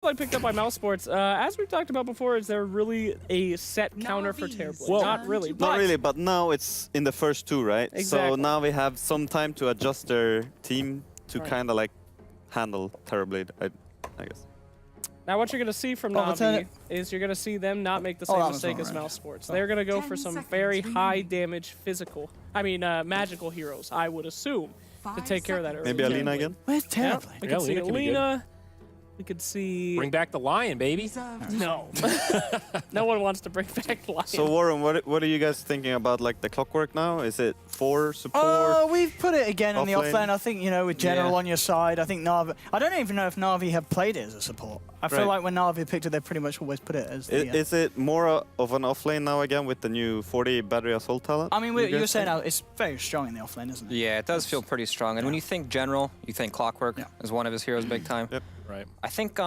I picked up by Mousesports, as we've talked about before, is there really a set counter for Terrible? Well, not really. Not really, but now it's in the first two, right? Exactly. So now we have some time to adjust their team to kind of like handle Terrorblade, I guess. Now what you're going to see from Navi is you're going to see them not make the same mistake as Mousesports. They're going to go for some very high damage physical, magical heroes, I would assume, to take care of that early. Maybe Alina again? Where's Terrible? We could see Alina. We could see... Bring back the lion, baby. No. No one wants to bring back the lion. So Warren, what are you guys thinking about like the clockwork now? Is it 4 support? Oh, we've put it again on the offlane? offlane. I think, you know, with General on your side, I think Na'Vi... I don't even know if Na'Vi have played it as a support. I feel like when Na'Vi picked it, they pretty much always put it as the... Is it more of an offlane now again with the new 40 battery assault talent? I mean, you're saying now it's very strong in the offlane, isn't it? Yeah, it does feel pretty strong. And when you think General, you think Clockwork as one of his heroes big time. Yep. Right. I think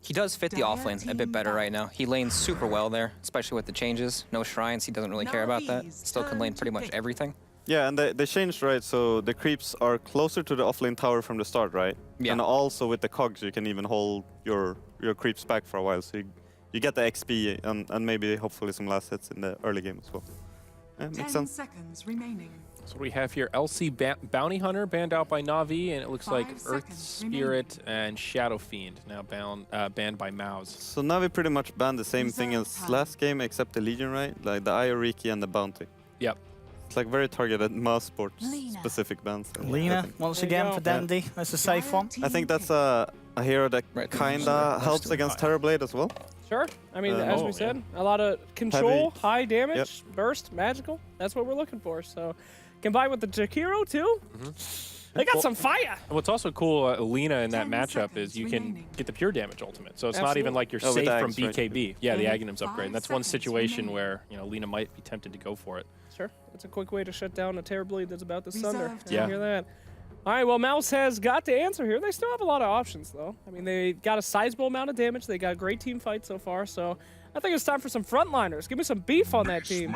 he does fit the offlane a bit better right now. He lanes super well there, especially with the changes. No shrines, he doesn't really care about that. Still can lane pretty much everything. Yeah, and they changed, right? So the creeps are closer to the offlane tower from the start, right? Yeah. And also with the cogs, you can even hold your creeps back for a while. So you get the XP and maybe hopefully some last hits in the early game as well. Yeah, makes sense. 10 seconds remaining. So we have here LC Bounty Hunter banned out by Na'Vi, and it looks like Earth Spirit and Shadow Fiend now banned by Mouse. So Na'Vi pretty much banned the same thing as last game except the Legion, right? Like the Ioriki and the Bounty. Yep. It's like very targeted Mousesports specific bans. Lina, once again for Dandy. That's a safe one. I think that's a hero that kinda helps against Terrorblade as well. Sure. I mean, as we said, a lot of control, high damage, burst, magical. That's what we're looking for. So combined with the Jakiro too, they got some fire. And what's also cool, Alina in that matchup is you can get the pure damage ultimate. So it's not even like you're safe from BKB. Yeah, the Aghanim's upgrade. And that's one situation where, you know, Alina might be tempted to go for it. Sure. It's a quick way to shut down a Terrorblade that's about to sunder. Yeah. Hear that? All right, well, Mouse has got to answer here. They still have a lot of options, though. I mean, they got a sizable amount of damage. They got a great team fight so far, so I think it's time for some frontliners. Give me some beef on that team.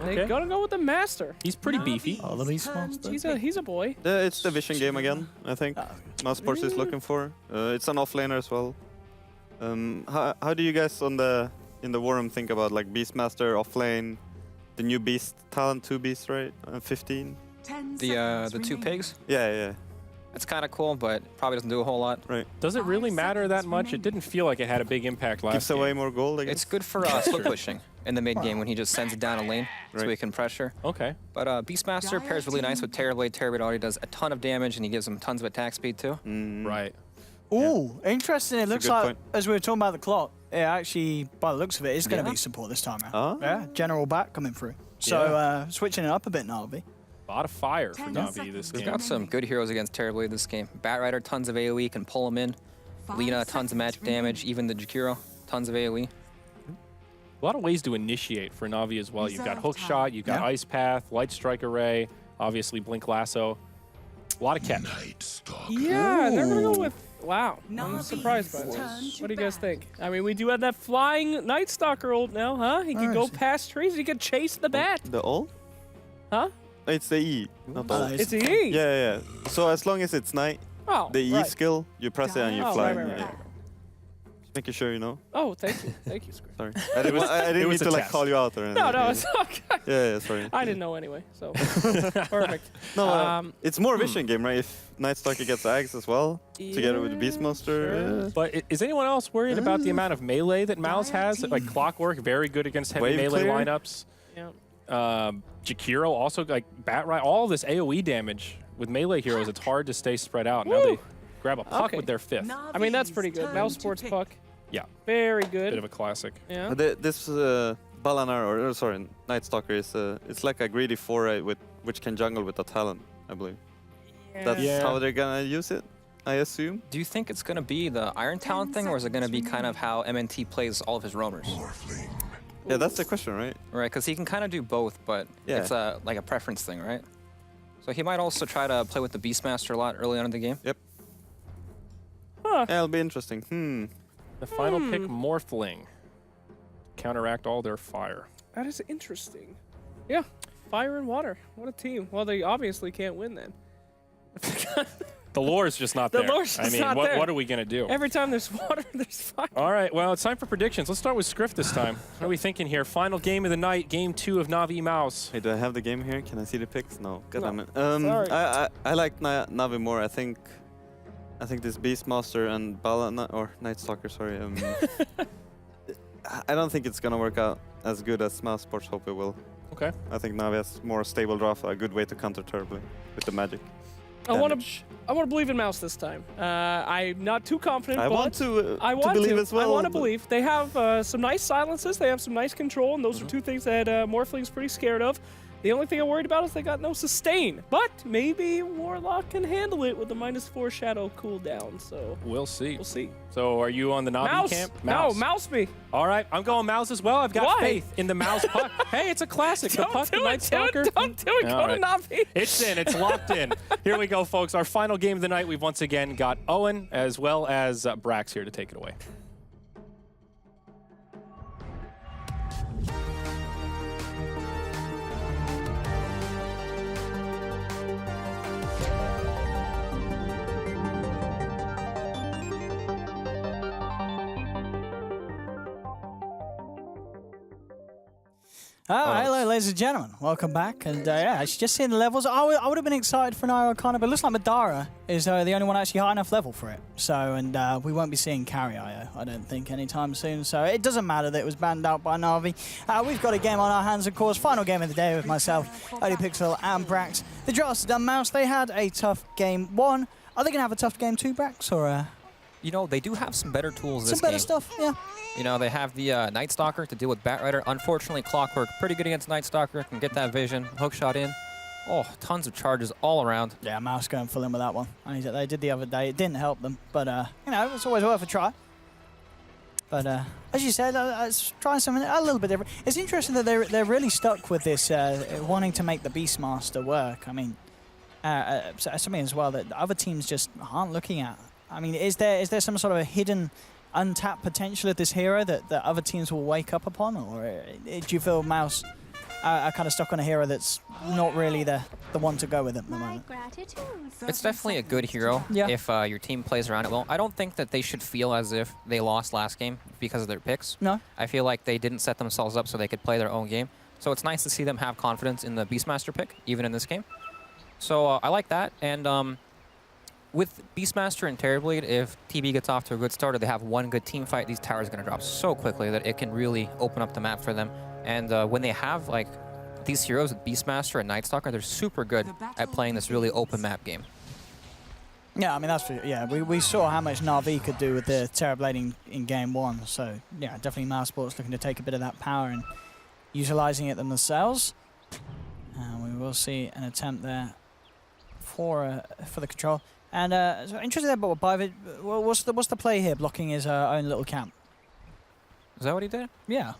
They're gonna go with the Master. He's pretty beefy. Oh, the Beastmaster. He's a boy. It's the vision game again, I think. Mousesports is looking for. It's an offlaner as well. How do you guys in the Warren think about like Beastmaster offlane, the new Beast talent 2 Beasts, right? 15. The 2 pigs? Yeah. It's kind of cool, but probably doesn't do a whole lot. Right. Does it really matter that much? It didn't feel like it had a big impact last Gives game. away more gold, I guess. It's good for split pushing in the mid game when he just sends it down a lane so he can pressure. Okay. But Beastmaster pairs really nice with Terrorblade. Terrorblade already does a ton of damage and he gives him tons of attack speed too. Right. Ooh, interesting. It looks like, point. as we were talking about the clock, it actually, by the looks of it, is going to be support this time around. Yeah, General back coming through. So switching it up a bit, Na'Vi. A lot of fire for Na'Vi this game. We've got some good heroes against Terrorblade this game. Batrider, tons of AoE, can pull him in. Lina, tons of magic damage. Even the Jakiro, tons of AoE. A lot of ways to initiate for Na'Vi as well. You've got Hook Shot, you've got Ice Path, Light Strike Array, obviously Blink Lasso. A lot of catch. Yeah, they're going to go with... Wow, I'm surprised by this. What do you guys think? I mean, we do have that flying Night Stalker ult now, huh? He can go past trees, he can chase the bat. The ult? Huh? It's the E, not the ult. It's the E. Yeah. So as long as it's night, the E skill, you press it and you fly. Right. Just making sure you know. Oh, thank you. Thank you, Squid. Sorry. I didn't mean to like call you out or anything. No, it's okay. Yeah, sorry. I didn't know anyway, so perfect. No, it's more vision game, right? If Night Stalker gets Ags as well, together with the Beastmaster. Sure. But is anyone else worried about the amount of melee that Mouse has? Like Clockwork, very good against heavy melee lineups. Yeah. Jakiro also, like Batrider, all this AoE damage with melee heroes. It's hard to stay spread out. Now they grab a puck with their 5th. I mean, that's pretty good. Mousesports puck. Yeah. Very good. Bit of a classic. Yeah. This Balanar, or sorry, Night Stalker is it's like a greedy 4 with which can jungle with a talent, I believe. That's how they're gonna use it, I assume. Do you think it's going to be the Iron Talent thing, or is it going to be kind of how MNT plays all of his roamers? Yeah, that's the question, right? Right, because he can kind of do both, but it's like a preference thing, right? So he might also try to play with the Beastmaster a lot early on in the game. Yep. Huh. Yeah, it'll be interesting. The final pick, Morphling. Counteract all their fire. That is interesting. Yeah. Fire and water. What a team. Well, they obviously can't win then. The lore is just not there. The lore's just not there. What are we going to do? Every time there's water, there's fire. All right, well, it's time for predictions. Let's start with Scriff this time. What are we thinking here? Final game of the night, game 2 of Na'Vi Mouse. Hey, do I have the game here? Can I see the picks? No. God damn it. Sorry. I like Na'Vi more. I think this Beastmaster and Night Stalker, sorry. I don't think it's gonna work out as good as Mousesports hope it will. Okay. I think Na'Vi has more stable draft, a good way to counter terribly with the magic. I want to believe in Mouse this time. I'm not too confident. I but want to I believe as well. I want to believe. They have some nice silences. They have some nice control, and those are two things that Morphling's pretty scared of. The only thing I'm worried about is they got no sustain. But maybe Warlock can handle it with the -4 shadow cooldown. So we'll see. We'll see. So are you on the Na'Vi camp? Mouse. No, Mouse me. All right, I'm going Mouse as well. I've got faith in the Mouse puck. Hey, it's a classic. The puck, the Night Stalker. Don't do it. Go to Na'Vi. It's in. It's locked in. Here we go, folks. Our final game of the night. We've once again got Owen as well as Brax here to take it away. Hello, ladies and gentlemen. Welcome back. And yeah, actually just seeing the levels. I would have been excited for an Io Arcana, but it looks like Madara is the only one actually high enough level for it. So, and we won't be seeing carry Io, I don't think, anytime soon. So it doesn't matter that it was banned out by Na'Vi. We've got a game on our hands, of course. Final game of the day with myself, ODPixel, and Brax. The draft's done, Mouse. They had a tough game 1. Are they going to have a tough game 2, Brax, or? You know, they do have some better tools this game. Some better stuff, yeah. You know, they have the Night Stalker to deal with Batrider. Unfortunately, Clockwork pretty good against Night Stalker. Can get that vision, hook shot in. Oh, tons of charges all around. Yeah, Mouse going full in with that one. And they did the other day. It didn't help them, but you know, it's always worth a try. But as you said, let's try something a little bit different. It's interesting that they're really stuck with this wanting to make the Beastmaster work. I mean, something as well that other teams just aren't looking at. I mean, is there some sort of a hidden, untapped potential of this hero that other teams will wake up upon, or do you feel Mouse are kind of stuck on a hero that's not really the one to go with at the moment? It's definitely a good hero if your team plays around it well. I don't think that they should feel as if they lost last game because of their picks. No. I feel like they didn't set themselves up so they could play their own game. So it's nice to see them have confidence in the Beastmaster pick, even in this game. So I like that, and with Beastmaster and Terrorblade, if TB gets off to a good start or they have one good team fight, these towers are going to drop so quickly that it can really open up the map for them. And when they have like these heroes with Beastmaster and Night Stalker, they're super good at playing this really open map game. Yeah, I mean, that's yeah. We saw how much Na'Vi could do with the Terrorblade in game 1. So yeah, definitely Mousesports looking to take a bit of that power and utilizing it themselves. And we will see an attempt there for the control. And so interested there, but Bivit, what's the play here, blocking his own little camp? Is that what he did? Yeah.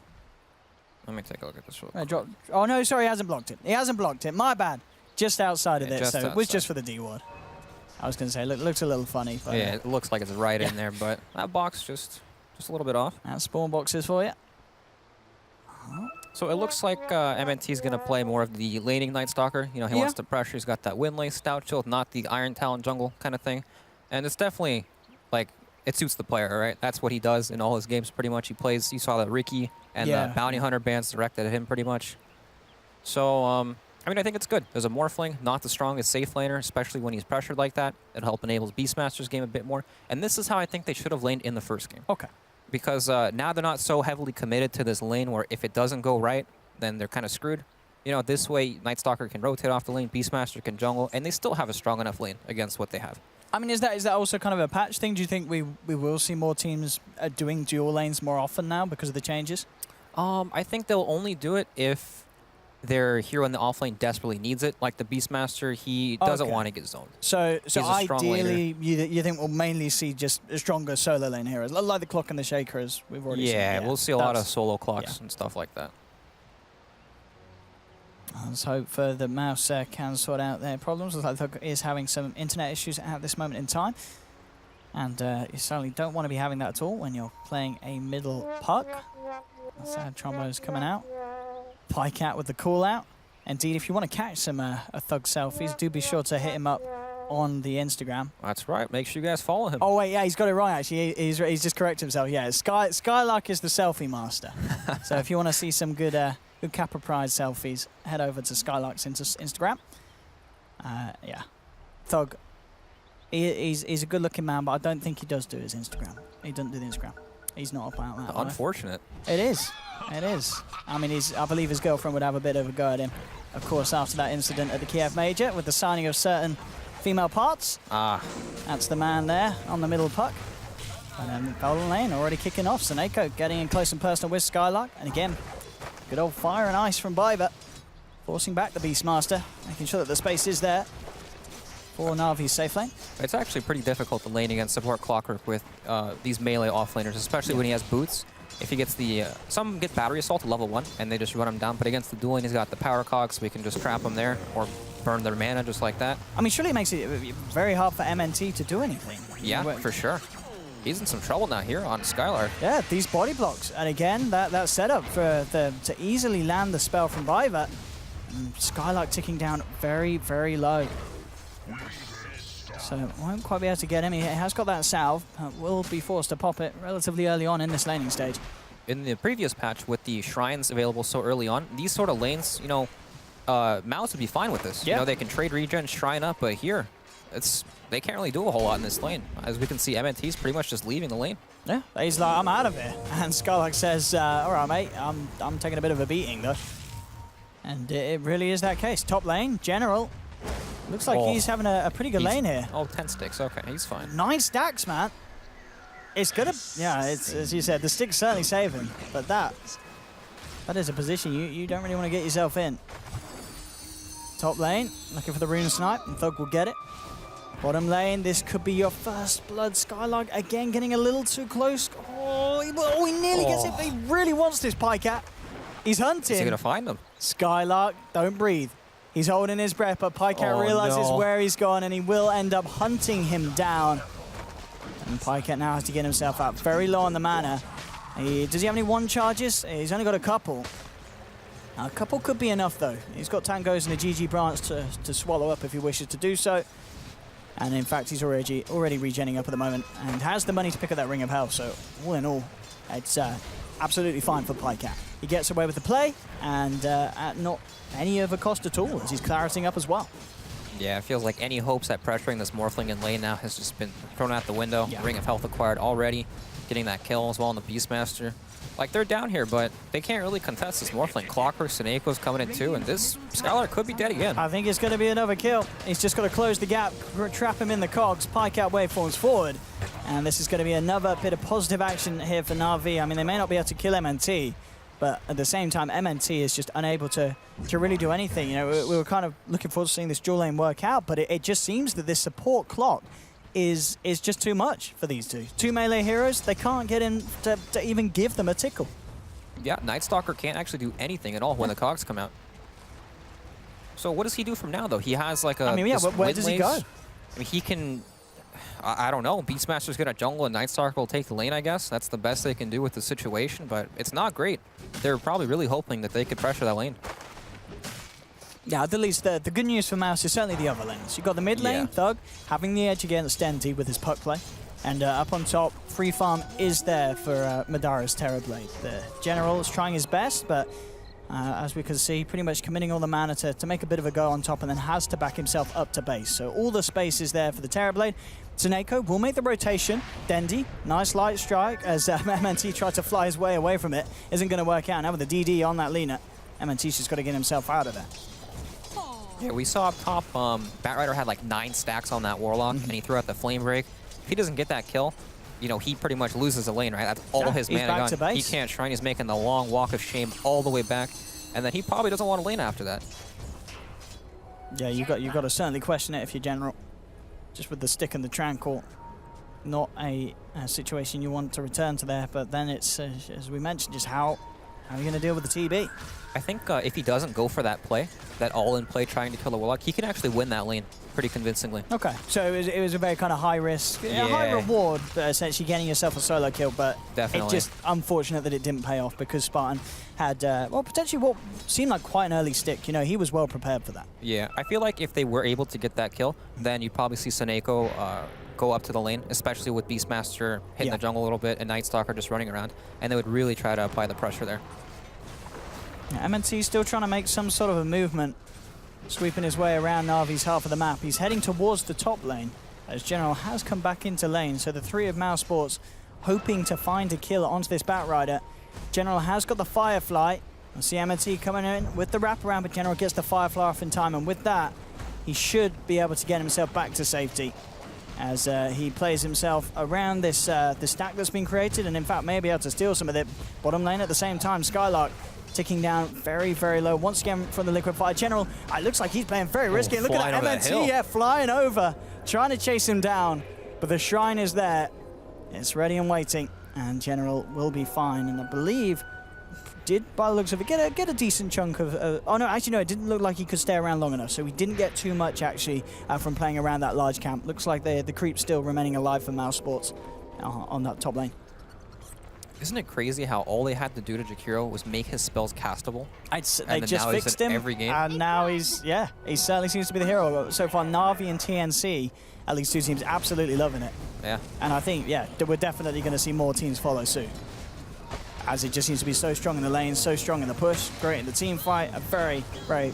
Let me take a look at this real quick. Oh no, sorry, he hasn't blocked it. He hasn't blocked it. My bad. Just outside of it, so outside. It was just for the D ward. I was going to say, looks a little funny. But yeah, it looks like it's right in there, but that box just a little bit off. That's spawn boxes for you. So it looks like MNT's going to play more of the laning Night Stalker. You know, he wants to pressure. He's got that Windlace, Stout Shield, not the Iron Talon jungle kind of thing. And it's definitely, like, it suits the player, right? That's what he does in all his games pretty much. He plays, you saw the Ricky and the Bounty Hunter bands directed at him pretty much. So, I mean, I think it's good. There's a Morphling, not the strongest safe laner, especially when he's pressured like that. It'll help enable Beastmaster's game a bit more. And this is how I think they should have laned in the first game. Okay. Because now they're not so heavily committed to this lane where if it doesn't go right, then they're kind of screwed. You know, this way, Night Stalker can rotate off the lane, Beastmaster can jungle, and they still have a strong enough lane against what they have. I mean, is that also kind of a patch thing? Do you think we will see more teams doing dual lanes more often now because of the changes? I think they'll only do it if their hero in the offlane desperately needs it. Like the Beastmaster, he doesn't want to get zoned. So ideally, you think we'll mainly see just stronger solo lane heroes, like the Clock and the Shaker, as we've already seen. Yeah, we'll see a lot of solo Clocks and stuff like that. Let's hope for the Mouse can sort out their problems. Looks like Thug is having some internet issues at this moment in time. And you certainly don't want to be having that at all when you're playing a middle puck. Sad Trombo's coming out. Pike out with the call out. Indeed, if you want to catch some Thug selfies, do be sure to hit him up on the Instagram. That's right. Make sure you guys follow him. Oh, wait, yeah, he's got it right, actually. He's just corrected himself. Yeah, Skylark is the selfie master. So if you want to see some good Kappa Pride selfies, head over to Skylark's Instagram. Yeah. Thug. He's a good-looking man, but I don't think he does do his Instagram. He doesn't do the Instagram. He's not about that. Unfortunate. It is. It is. I mean, I believe his girlfriend would have a bit of a go at him. Of course, after that incident at the Kiev Major with the signing of certain female parts. That's the man there on the middle puck. And then Golden Lane already kicking off. Seneko getting in close and personal with Skylark. And again, good old fire and ice from Biber. Forcing back the Beastmaster, making sure that the space is there for Na'Vi's safe lane. It's actually pretty difficult to lane against support Clockwork with these melee offlaners, especially when he has boots. If he gets the... some get battery assault at level 1, and they just run him down. But against the dueling, he's got the power cog, so we can just trap him there, or burn their mana just like that. I mean, surely it makes it very hard for MNT to do anything. Yeah, for sure. He's in some trouble now here on Skylark. Yeah, these body blocks. And again, that setup for to easily land the spell from Biver. Skylark ticking down very, very low. So won't quite be able to get him. He has got that salve. Will be forced to pop it relatively early on in this laning stage. In the previous patch, with the shrines available so early on, these sort of lanes, you know, Mouse would be fine with this. Yeah. You know, they can trade regen, shrine up, but here, they can't really do a whole lot in this lane. As we can see, MNT's pretty much just leaving the lane. Yeah, he's like, I'm out of here. And Skylark says, all right, mate, I'm taking a bit of a beating, though. And it really is that case. Top lane, General. Looks like he's having a pretty good lane here. Oh, 10 sticks. Okay, he's fine. 9 stacks, man. It's gonna, yeah, it's, as you said, the sticks certainly save him. But that is a position you don't really want to get yourself in. Top lane, looking for the rune snipe, and Thug will get it. Bottom lane, this could be your first blood. Skylark again getting a little too close. Oh, he nearly gets it, but he really wants this Pycat. He's hunting. Is he gonna find him? Skylark, don't breathe. He's holding his breath, but Pycat realizes where he's gone, and he will end up hunting him down. And Pycat now has to get himself up very low on the mana. Does he have any one charges? He's only got a couple. Now, a couple could be enough, though. He's got Tangos and a GG branch to swallow up if he wishes to do so. And in fact, he's already regenning up at the moment and has the money to pick up that Ring of Health. So all in all, it's absolutely fine for Pycat. He gets away with the play, and at not any of a cost at all, as he's clarifying up as well. Yeah, it feels like any hopes at pressuring this Morphling in lane now has just been thrown out the window. Yeah. Ring of Health acquired already, getting that kill as well on the Beastmaster. Like, they're down here, but they can't really contest this Morphling. Clockwork, Seneco's coming in too, and this Skylark could be dead again. I think it's going to be another kill. He's just got to close the gap, trap him in the cogs. Pycat waveforms forward, and this is going to be another bit of positive action here for Na'Vi. I mean, they may not be able to kill MNT, but at the same time, MNT is just unable to really do anything. You know, we were kind of looking forward to seeing this dual lane work out, but it just seems that this support clock is just too much for these two. Two melee heroes, they can't get in to even give them a tickle. Yeah, Nightstalker can't actually do anything at all when the cogs come out. So what does he do from now, though? He has like a... I mean, yeah, where does he go? I mean, he can... I don't know. Beastmaster's going to jungle and Nightstalker will take the lane, I guess. That's the best they can do with the situation, but it's not great. They're probably really hoping that they could pressure that lane. Yeah, at least the good news for Mouse is certainly the other lanes. You've got the mid lane, Thug, having the edge against Denty with his puck play. And up on top, free farm is there for Madara's Terrorblade. The General is trying his best, but as we can see, pretty much committing all the mana to make a bit of a go on top, and then has to back himself up to base. So all the space is there for the Terrorblade. Seneko will make the rotation. Dendy, nice light strike as MNT tried to fly his way away from it. Isn't going to work out. Now with the DD on that Lina, MNT's just got to get himself out of there. Yeah, we saw up top, Batrider had like 9 stacks on that Warlock, and he threw out the Flame Break. If he doesn't get that kill, you know, he pretty much loses the lane, right? That's all his mana gone. He can't shrine. He's making the long walk of shame all the way back, and then he probably doesn't want to lane after that. Yeah, you got to certainly question it if you're General. Just with the stick and the Tranquil, not a situation you want to return to there. But then it's, as we mentioned, just how How are you going to deal with the TB? I think if he doesn't go for that play, that all-in play trying to kill the Warlock, he can actually win that lane pretty convincingly. Okay, so it was a very kind of high risk, high reward, essentially getting yourself a solo kill, but definitely. it's just unfortunate that it didn't pay off because Spartan had, well, potentially what seemed like quite an early stick. You know, he was well prepared for that. Yeah, I feel like if they were able to get that kill, then you'd probably see Seneko go up to the lane, especially with Beastmaster hitting the jungle a little bit and Night Stalker just running around, and they would really try to apply the pressure there. Yeah, MNT still trying to make some sort of a movement, sweeping his way around Na'Vi's half of the map. He's heading towards the top lane, as General has come back into lane, so the three of Mousesports hoping to find a kill onto this Batrider. General has got the Firefly. I see MNT coming in with the wraparound, but General gets the Firefly off in time, and with that, he should be able to get himself back to safety as he plays himself around this the stack that's been created, and in fact may be able to steal some of it. Bottom lane at the same time, Skylark ticking down very, very low. Once again from the Liquefy. General, it looks like he's playing very risky. Look at that MNT, flying over, trying to chase him down, but the Shrine is there. It's ready and waiting, and General will be fine, and I believe did, by the looks of it, get a decent chunk of... oh, no, actually, no, it didn't look like he could stay around long enough, so we didn't get too much, actually, from playing around that large camp. Looks like the creep's still remaining alive for Mousesports on that top lane. Isn't it crazy how all they had to do to Jakiro was make his spells castable? They just fixed him, every game. And now he certainly seems to be the hero. So far, Na'Vi and TNC, at least two teams, absolutely loving it. Yeah. And I think, we're definitely going to see more teams follow suit, as it just seems to be so strong in the lane, so strong in the push, great in the team fight, a very, very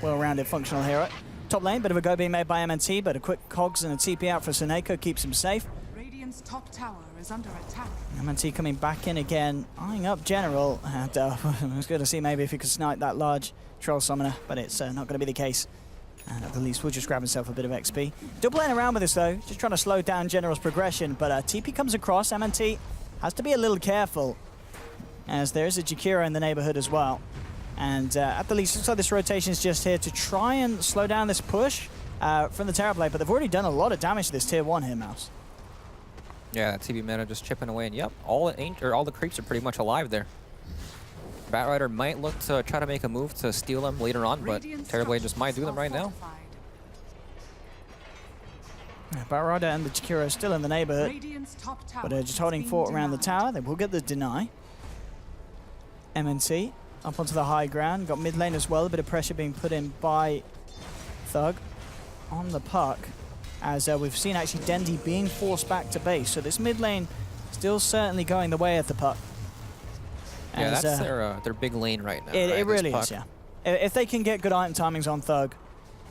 well-rounded functional hero. Top lane, bit of a go being made by MNT, but a quick cogs and a TP out for Seneko keeps him safe. Radiant's top tower is under attack. MNT coming back in again, eyeing up General, and I was going to see maybe if he could snipe that large Troll Summoner, but it's not going to be the case. And at the least, we'll just grab himself a bit of XP. Still playing around with this though, just trying to slow down General's progression, but TP comes across. MNT has to be a little careful, as there is a Jakiro in the neighborhood as well. And at the least, looks like this rotation is just here to try and slow down this push from the Terrorblade, but they've already done a lot of damage to this tier 1 here, Mouse. Yeah, that TB meta just chipping away, and yep, all the creeps are pretty much alive there. Batrider might look to try to make a move to steal them later on, but Terrorblade just might do them right now. Batrider and the Jakiro are still in the neighborhood, but they're just holding fort around the tower. They will get the deny. MNT up onto the high ground. Got mid lane as well. A bit of pressure being put in by Thug on the puck, as we've seen actually Dendi being forced back to base. So this mid lane still certainly going the way of the puck. Yeah, that's their big lane right now. It really is, yeah. If they can get good item timings on Thug,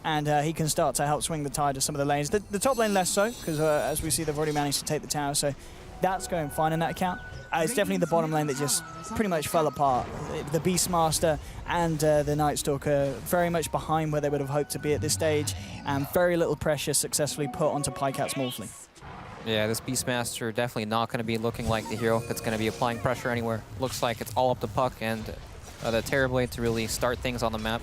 and he can start to help swing the tide of some of the lanes. The top lane less so, because as we see, they've already managed to take the tower, so that's going fine in that account. It's definitely the bottom lane that just pretty much fell apart. The Beastmaster and the Night Stalker very much behind where they would have hoped to be at this stage, and very little pressure successfully put onto Pycat's Morphling. Yeah, this Beastmaster definitely not going to be looking like the hero that's going to be applying pressure anywhere. Looks like it's all up to Puck and the Terrorblade to really start things on the map.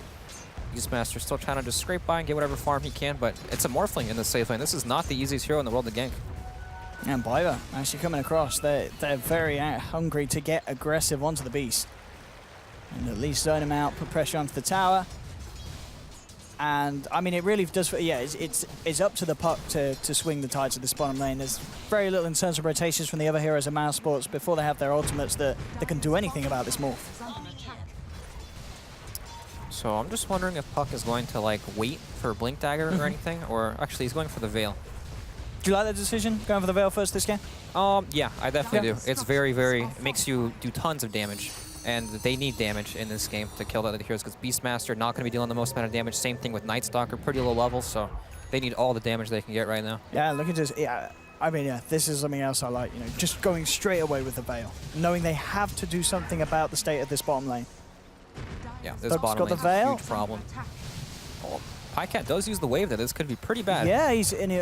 Beastmaster still trying to just scrape by and get whatever farm he can, but it's a Morphling in the safe lane. This is not the easiest hero in the world to gank. And Biva actually coming across. They're very hungry to get aggressive onto the Beast. And at least zone him out, put pressure onto the tower. And I mean, it really does, it's up to the Puck to swing the tides of this bottom lane. There's very little in terms of rotations from the other heroes of Mousesports before they have their ultimates that can do anything about this morph. So I'm just wondering if Puck is going to like wait for Blink Dagger or anything, or actually he's going for the Veil. Do you like that decision, going for the Veil first this game? Yeah, I definitely do. It's it makes you do tons of damage, and they need damage in this game to kill the other heroes, because Beastmaster not going to be dealing the most amount of damage. Same thing with Night Stalker, pretty low level, so they need all the damage they can get right now. Yeah, look at this. Yeah, I mean, yeah, this is something else I like. You know, just going straight away with the Veil, knowing they have to do something about the state of this bottom lane. Yeah, this bottom lane is a huge problem. Oh, Pycat does use the wave there. This could be pretty bad. Yeah,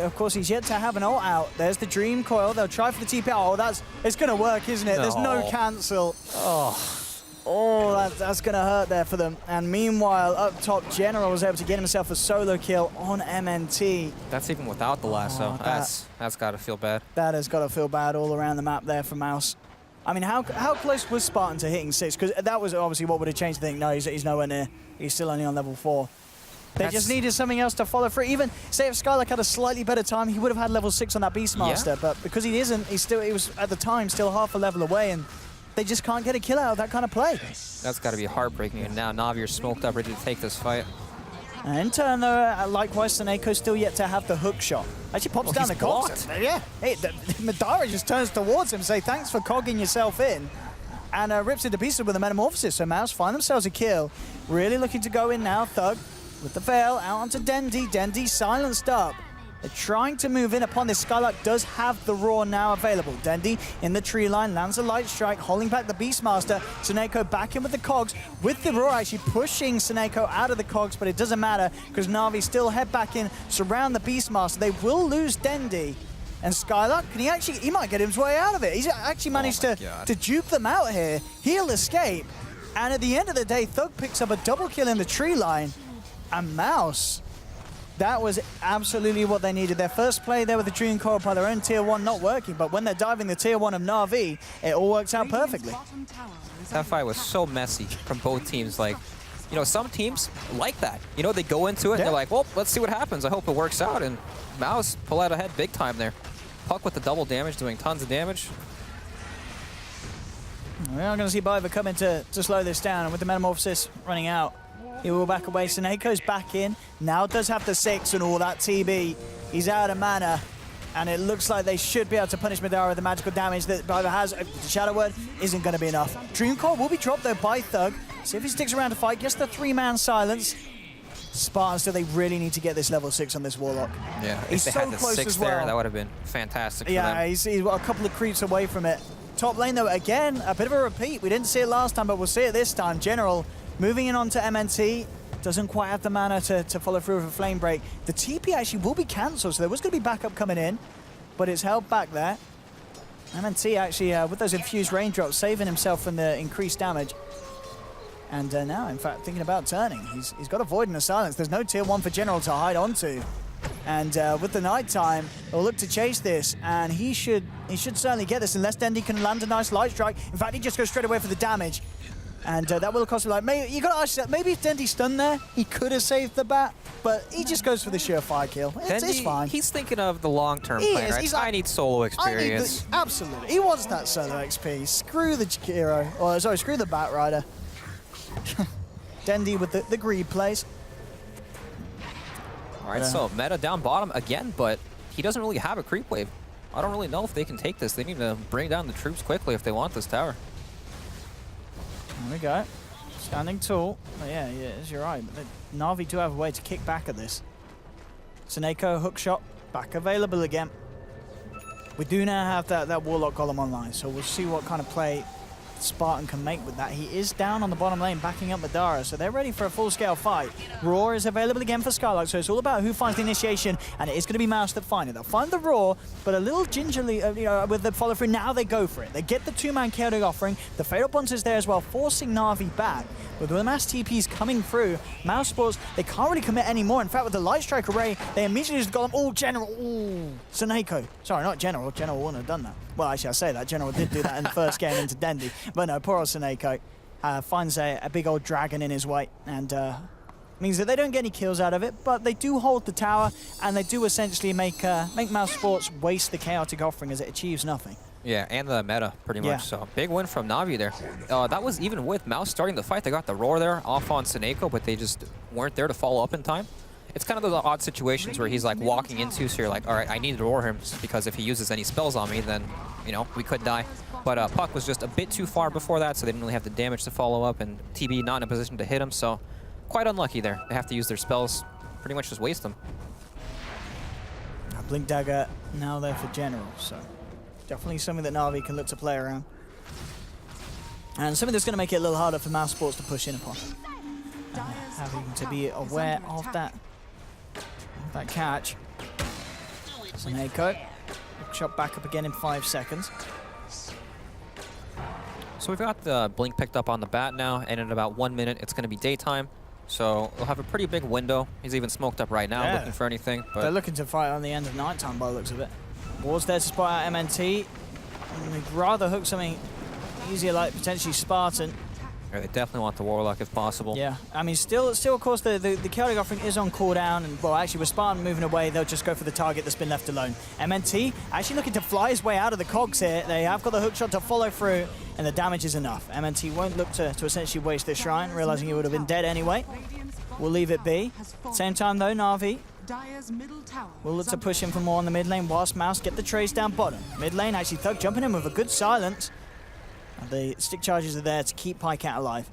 of course he's yet to have an ult out. There's the Dream Coil. They'll try for the TP. Oh, it's going to work, isn't it? No. There's no cancel. Oh, that's going to hurt there for them. And meanwhile, up top, General was able to get himself a solo kill on MNT. That's even without the lasso. That's got to feel bad. That has got to feel bad all around the map there for Mouse. I mean, how close was Spartan to hitting 6? Because that was obviously what would have changed the thing. No, he's nowhere near. He's still only on level 4. They just needed something else to follow through. Even, say if Skylark had a slightly better time, he would have had level 6 on that Beastmaster. Yeah. But because he isn't, he was, at the time, still half a level away, and they just can't get a kill out of that kind of play. That's got to be heartbreaking, and now Navi's smoked up, ready to take this fight. And in turn, though, likewise, Seneco's still yet to have the hook shot. Actually pops down the cogs. Yeah, hey, Madara just turns towards him, say, thanks for cogging yourself in. And rips it to pieces with a Metamorphosis. So Mouse find themselves a kill. Really looking to go in now. Thug with the fail out onto Dendi. Dendi silenced up. They're trying to move in upon this. Skylark does have the Roar now available. Dendi in the tree line, lands a Light Strike, holding back the Beastmaster. Seneco back in with the cogs, with the Roar actually pushing Seneco out of the cogs, but it doesn't matter because Na'Vi still head back in, surround the Beastmaster. They will lose Dendi. And Skylark, he might get his way out of it. He's actually managed to dupe them out here. He'll escape. And at the end of the day, Thug picks up a double kill in the tree line. And Mouse, that was absolutely what they needed. Their first play there with the Dream Coil by their own tier 1 not working, but when they're diving the tier 1 of Na'Vi, it all works out perfectly. That fight was so messy from both teams. Like, you know, some teams like that. You know, they go into it and they're like, well, let's see what happens. I hope it works out. And Mouse pull out ahead big time there. Puck with the double damage, doing tons of damage. We're not going to see Biver coming to slow this down, and with the Metamorphosis running out, he will back away. Seneco's back in. Now does have the 6 and all that TB. He's out of mana, and it looks like they should be able to punish Madara with the magical damage that Biver has. The Shadow Word isn't going to be enough. Dream Core will be dropped though by Thug. See if he sticks around to fight. Gets the 3-man silence. Spartans, so they really need to get this level 6 on this Warlock. Yeah, he's if they so had the close 6 as well. there, that would have been fantastic for them. Yeah, he's a couple of creeps away from it. Top lane, though, again, a bit of a repeat. We didn't see it last time, but we'll see it this time. General moving in onto MNT. Doesn't quite have the mana to follow through with a flame break. The TP actually will be cancelled, so there was going to be backup coming in, but it's held back there. MNT actually, with those infused raindrops, saving himself from the increased damage. And now, in fact, thinking about turning. He's got a Void and a Silence. There's no tier 1 for General to hide onto. And with the nighttime, they'll look to chase this, and he should certainly get this unless Dendi can land a nice Light Strike. In fact, he just goes straight away for the damage. And that will cost him, like, maybe you got to ask yourself, maybe if Dendi's stunned there, he could have saved the bat, but he just goes for the surefire kill. It's fine. He's thinking of the long-term plan, right? He's like, I need solo experience. Absolutely. He wants that solo XP. Screw the hero. Or, sorry, screw the Bat Rider. Dendi with the greed plays. All right, so meta down bottom again, but he doesn't really have a creep wave. I don't really know if they can take this. They need to bring down the troops quickly if they want this tower. There we go. Standing tall. Oh, yeah, you're right. But Na'Vi do have a way to kick back at this. Seneco, hook shot, back available again. We do now have that Warlock Golem online, so we'll see what kind of play Spartan can make with that. He is down on the bottom lane, backing up Madara, so they're ready for a full-scale fight. Roar is available again for Skylark, so it's all about who finds the initiation, and it is going to be Mouse that find it. They'll find the Roar, but a little gingerly, with the follow-through, now they go for it. They get the 2-man chaotic offering. The Fatal Bounce is there as well, forcing Na'Vi back. With the mass TPs coming through, Mousesports, they can't really commit anymore. In fact, with the Light Strike array, they immediately just got them. Oh, General. Ooh, Seneco. Sorry, not General. General wouldn't have done that. Well, actually, I say that. General did do that in the first game into Dendi. But no, poor old Seneco finds a big old dragon in his way. And means that they don't get any kills out of it, but they do hold the tower, and they do essentially make Mousesports waste the chaotic offering as it achieves nothing. Yeah, and the meta, pretty much. So big win from Na'Vi there. That was even with Mouse starting the fight. They got the Roar there off on Seneco, but they just weren't there to follow up in time. It's kind of those odd situations where he's like walking into, so you're like, all right, I need to Roar him, because if he uses any spells on me, then, you know, we could die. But Puck was just a bit too far before that, so they didn't really have the damage to follow up, and TB not in a position to hit him, so quite unlucky there. They have to use their spells, pretty much just waste them. Blink Dagger now there for General, so definitely something that Na'Vi can look to play around. And something that's going to make it a little harder for Mousesports to push in upon. Having to be aware of that catch. Seneco, shot back up again in 5 seconds. So we've got the Blink picked up on the bat now, and in about 1 minute, it's going to be daytime. So we'll have a pretty big window. He's even smoked up right now, looking for anything. But they're looking to fight on the end of nighttime by the looks of it. Ward's there to spot out MNT. And we'd rather hook something easier like potentially Spartan. Yeah, they definitely want the Warlock if possible. Yeah, I mean, still, of course, the chaotic offering is on cooldown, and well, actually, with Spartan moving away, they'll just go for the target that's been left alone. MNT actually looking to fly his way out of the cogs here. They have got the hookshot to follow through, and the damage is enough. MNT won't look to essentially waste this shrine, realizing he would have been dead anyway. We'll leave it be. Same time though, Na'Vi will look to push him for more on the mid lane, whilst Mouse get the trades down bottom. Mid lane, actually, Thug jumping in with a good silence. The stick charges are there to keep PyCat alive,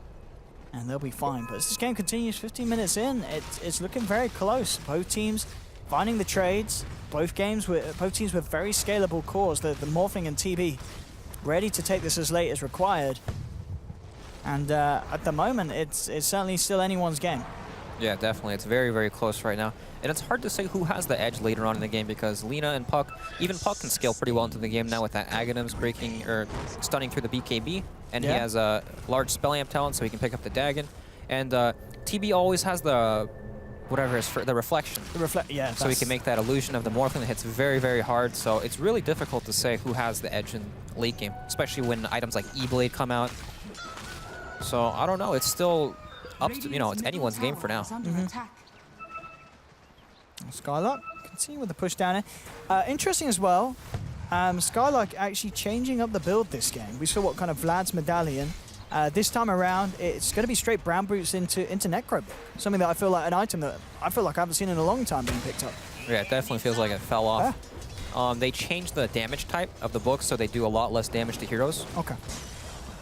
and they'll be fine. But as this game continues, 15 minutes in, it's looking very close. Both teams finding the trades. Both teams with very scalable cores. The Morphling and TB ready to take this as late as required. And at the moment, it's certainly still anyone's game. Yeah, definitely. It's very, very close right now. And it's hard to say who has the edge later on in the game because Lina and Puck, even Puck can scale pretty well into the game now with that Aghanims breaking or stunning through the BKB. And he has a large spell amp talent, so he can pick up the Dagon. And TB always has the whatever is the reflection. Yeah. So he can make that illusion of the Morphling that hits very, very hard. So it's really difficult to say who has the edge in late game, especially when items like E-Blade come out. So I don't know. It's still up to, it's anyone's game for now. Skylark continue with the push down here. Interesting as well, Skylark actually changing up the build this game. We saw what kind of Vlad's medallion. This time around, it's going to be straight brown boots into Necro. Something that I feel like an item that I feel like I haven't seen in a long time being picked up. Yeah, it definitely feels like it fell off. They changed the damage type of the book, so they do a lot less damage to heroes. Okay.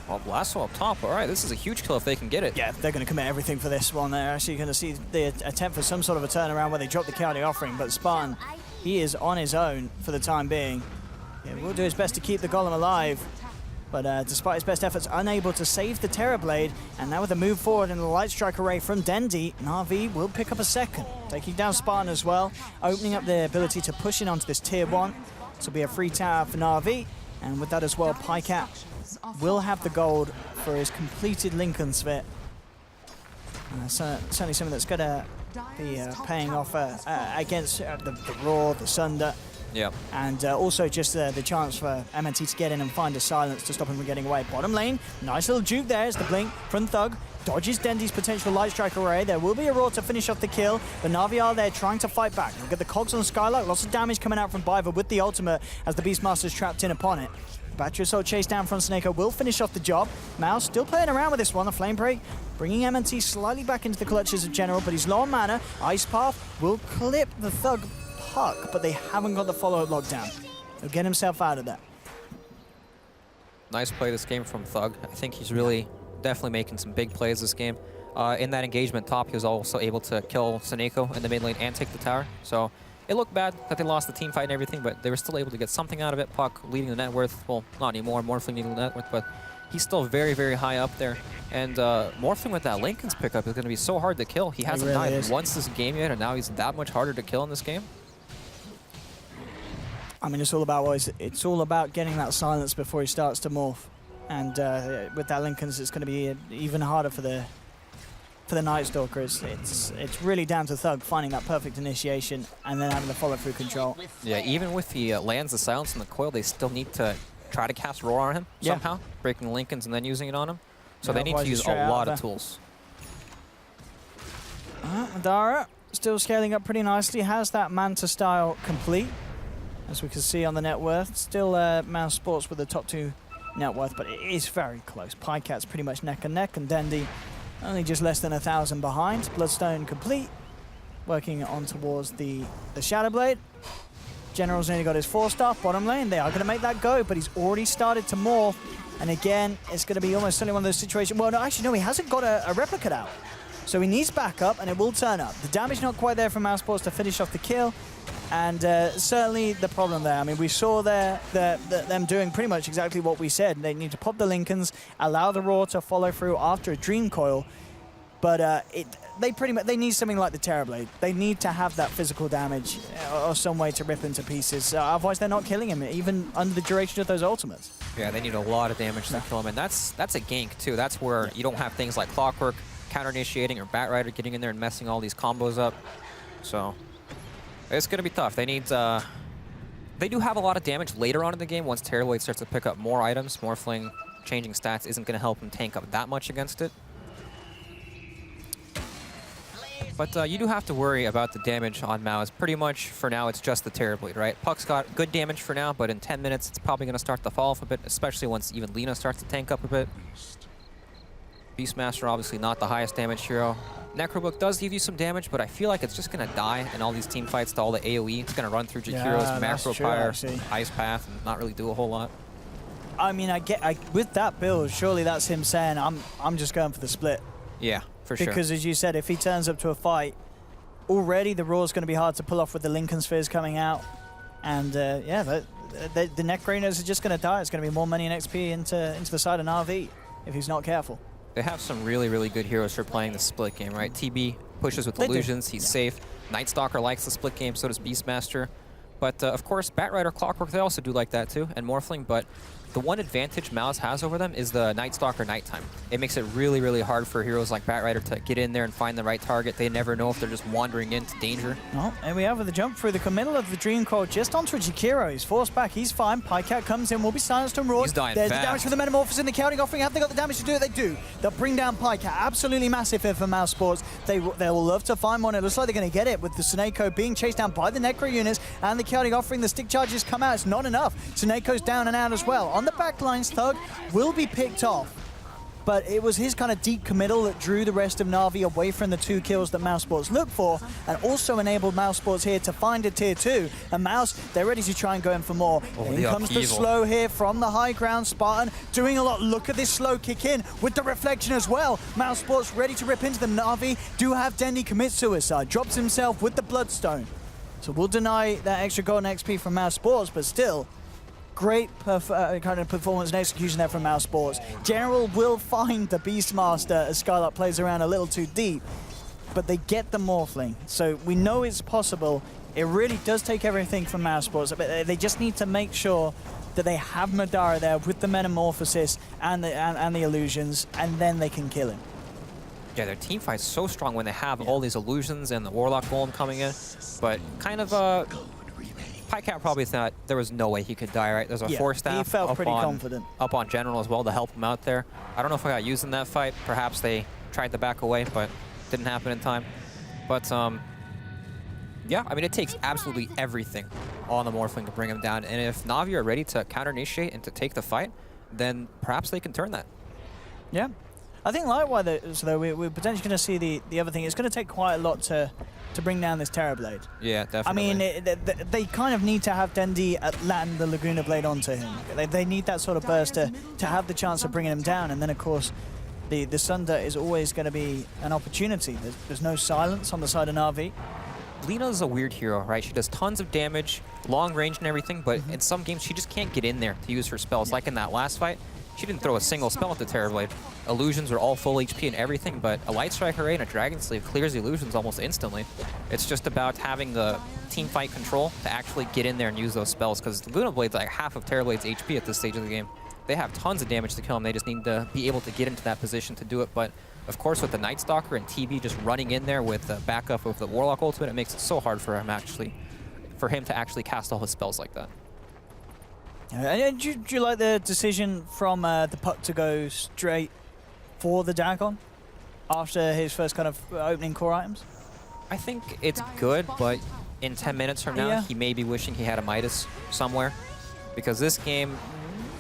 Well, Blasto up top. All right, this is a huge kill if they can get it. Yeah, they're going to commit everything for this one. They're actually going to see the attempt for some sort of a turnaround where they drop the chaotic offering, but Spartan, he is on his own for the time being. Yeah, will do his best to keep the Golem alive, but despite his best efforts, unable to save the Terrorblade. And now with the move forward and the Light Strike array from Dendi, Na'Vi will pick up a second, taking down Spartan as well, opening up the ability to push in onto this tier 1. This will be a free tower for Na'Vi, and with that as well, PyCat will have the gold for his completed Lincoln Sphere. Certainly something that's going to be paying off against the Roar, the Sunder. Yeah. And also just the chance for MNT to get in and find a silence to stop him from getting away. Bottom lane, nice little juke there as the blink from Thug. Dodges Dendi's potential Light Strike array. There will be a Roar to finish off the kill, but Na'Vi are there trying to fight back. Look at the cogs on Skylark, lots of damage coming out from Biver with the ultimate as the Beastmaster's trapped in upon it. Battery Assault chase down from Sneko will finish off the job. Mouse still playing around with this one, the Flame Break, bringing MNT slightly back into the clutches of General, but he's low on mana. Ice Path will clip the Thug Puck, but they haven't got the follow-up lockdown. He'll get himself out of that. Nice play this game from Thug. I think he's really definitely making some big plays this game. In that engagement top, he was also able to kill Sneko in the mid lane and take the tower. So it looked bad that they lost the team fight and everything, but they were still able to get something out of it. Puck leading the net worth. Well, not anymore. Morphling leading the net worth, but he's still very, very high up there. And Morphling with that Lincoln's pickup is going to be so hard to kill. He hasn't died once this game yet, and now he's that much harder to kill in this game. I mean, it's all about getting that silence before he starts to morph. And with that Lincoln's, it's going to be even harder for the Night Stalker. It's really down to Thug finding that perfect initiation and then having the follow-through control. Yeah, even with the lands, the silence, and the coil, they still need to try to cast Roar on him somehow, breaking the Lincolns and then using it on him. So they need to use a lot of tools. Madara still scaling up pretty nicely, has that Manta style complete. As we can see on the net worth, still Mousesports with the top 2 net worth, but it is very close. PyCat's pretty much neck and neck, and Dendi only just less than 1,000 behind. Bloodstone complete, working on towards the Shadow Blade. General's only got his 4-star bottom lane. They are going to make that go, but he's already started to morph. And again, it's going to be almost certainly one of those situations. Well, no, actually, no, he hasn't got a replicate out. So he needs backup, and it will turn up. The damage not quite there from Mousesports to finish off the kill. And certainly the problem there. I mean, we saw them doing pretty much exactly what we said. They need to pop the Lincolns, allow the Roar to follow through after a Dream Coil. But they need something like the Terrorblade. They need to have that physical damage or some way to rip into pieces. Otherwise, they're not killing him, even under the duration of those ultimates. Yeah, they need a lot of damage to kill him. And that's a gank, too. That's where you don't have things like Clockwork, counter-initiating, or Batrider getting in there and messing all these combos up. So it's going to be tough. They need... They do have a lot of damage later on in the game once Terrorblade starts to pick up more items. Morphling changing stats isn't going to help him tank up that much against it. But you do have to worry about the damage on Mouse. Pretty much, for now, it's just the Terrorblade, right? Puck's got good damage for now, but in 10 minutes, it's probably going to start to fall off a bit, especially once even Lina starts to tank up a bit. Beastmaster, obviously not the highest damage hero. Necrobook does give you some damage, but I feel like it's just going to die in all these team fights to all the AoE. It's going to run through Jakiro's Macro Pyre, Ice Path, and not really do a whole lot. I mean, with that build, surely that's him saying, I'm just going for the split. Yeah, for sure. Because as you said, if he turns up to a fight, already the Raw's going to be hard to pull off with the Lincoln Spheres coming out. And yeah, the Necrainers are just going to die. It's going to be more money and XP into the side of Na'Vi if he's not careful. They have some really, really good heroes for playing the split game, right? TB pushes with illusions, he's safe. Night Stalker likes the split game, so does Beastmaster. But of course, Batrider, Clockwork, they also do like that too, and Morphling, but the one advantage Mouse has over them is the Night Stalker nighttime. It makes it really, really hard for heroes like Batrider to get in there and find the right target. They never know if they're just wandering into danger. Well, and we have with the jump through the middle of the Dream Coil just onto Jakiro. He's forced back, he's fine. Pycat comes in, will be silenced and roared. He's dying There's fast. the damage for the Metamorphosis in the Chaotic Offering. Have they got the damage to do it? They do. They'll bring down Pycat. Absolutely massive here for Mousesports. They will love to find one. It looks like they're going to get it with the Suneko being chased down by the Necro units and the Chaotic Offering. The stick charges come out. It's not enough. Suneko's down and out as well. On the back lines, Thug will be picked off. But it was his kind of deep committal that drew the rest of Na'Vi away from the 2 kills that Mousesports looked for, and also enabled Mousesports here to find a tier 2. And Mouse, they're ready to try and go in for more. In comes the slow here from the high ground. Spartan doing a lot. Look at this slow kick in with the reflection as well. Mousesports ready to rip into them. Na'Vi do have Dendi commit suicide. Drops himself with the Bloodstone. So we'll deny that extra golden XP from Mousesports, but still, great kind of performance and execution there from Mousesports. General will find the Beastmaster as Skylark plays around a little too deep, but they get the Morphling. So we know it's possible. It really does take everything from Mousesports, but they just need to make sure that they have Madara there with the Metamorphosis and the Illusions, and then they can kill him. Yeah, their team fight's so strong when they have all these illusions and the Warlock Golem coming in, but kind of Pycat probably thought there was no way he could die, right? There's a Force Staff he felt pretty confident. Up on General as well to help him out there. I don't know if I got used in that fight. Perhaps they tried to back away, but didn't happen in time. But yeah, I mean, it takes absolutely everything on the Morphling to bring him down. And if Na'Vi are ready to counter-initiate and to take the fight, then perhaps they can turn that. Yeah. I think likewise, though, we're potentially going to see the other thing. It's going to take quite a lot to bring down this Terrorblade. Yeah, definitely. I mean, they kind of need to have Dendi land the Laguna Blade onto him. They need that sort of burst to have the chance of bringing him down. And then, of course, the Sunder is always going to be an opportunity. There's no silence on the side of Na'Vi. Lina's a weird hero, right? She does tons of damage, long range and everything, but in some games she just can't get in there to use her spells. Like in that last fight, she didn't throw a single spell at the Terrorblade. Illusions are all full HP and everything, but a Light Strike Array and a Dragon Sleeve clears the illusions almost instantly. It's just about having the team fight control to actually get in there and use those spells, because Luna Blade's like half of Terrorblade's HP at this stage of the game. They have tons of damage to kill him. They just need to be able to get into that position to do it. But of course, with the Night Stalker and TB just running in there with the backup of the Warlock ultimate, it makes it so hard for him to actually cast all his spells like that. Do you like the decision from the Puck to go straight for the Dagon after his first kind of opening core items? I think it's good, but in 10 minutes from now, he may be wishing he had a Midas somewhere. Because this game,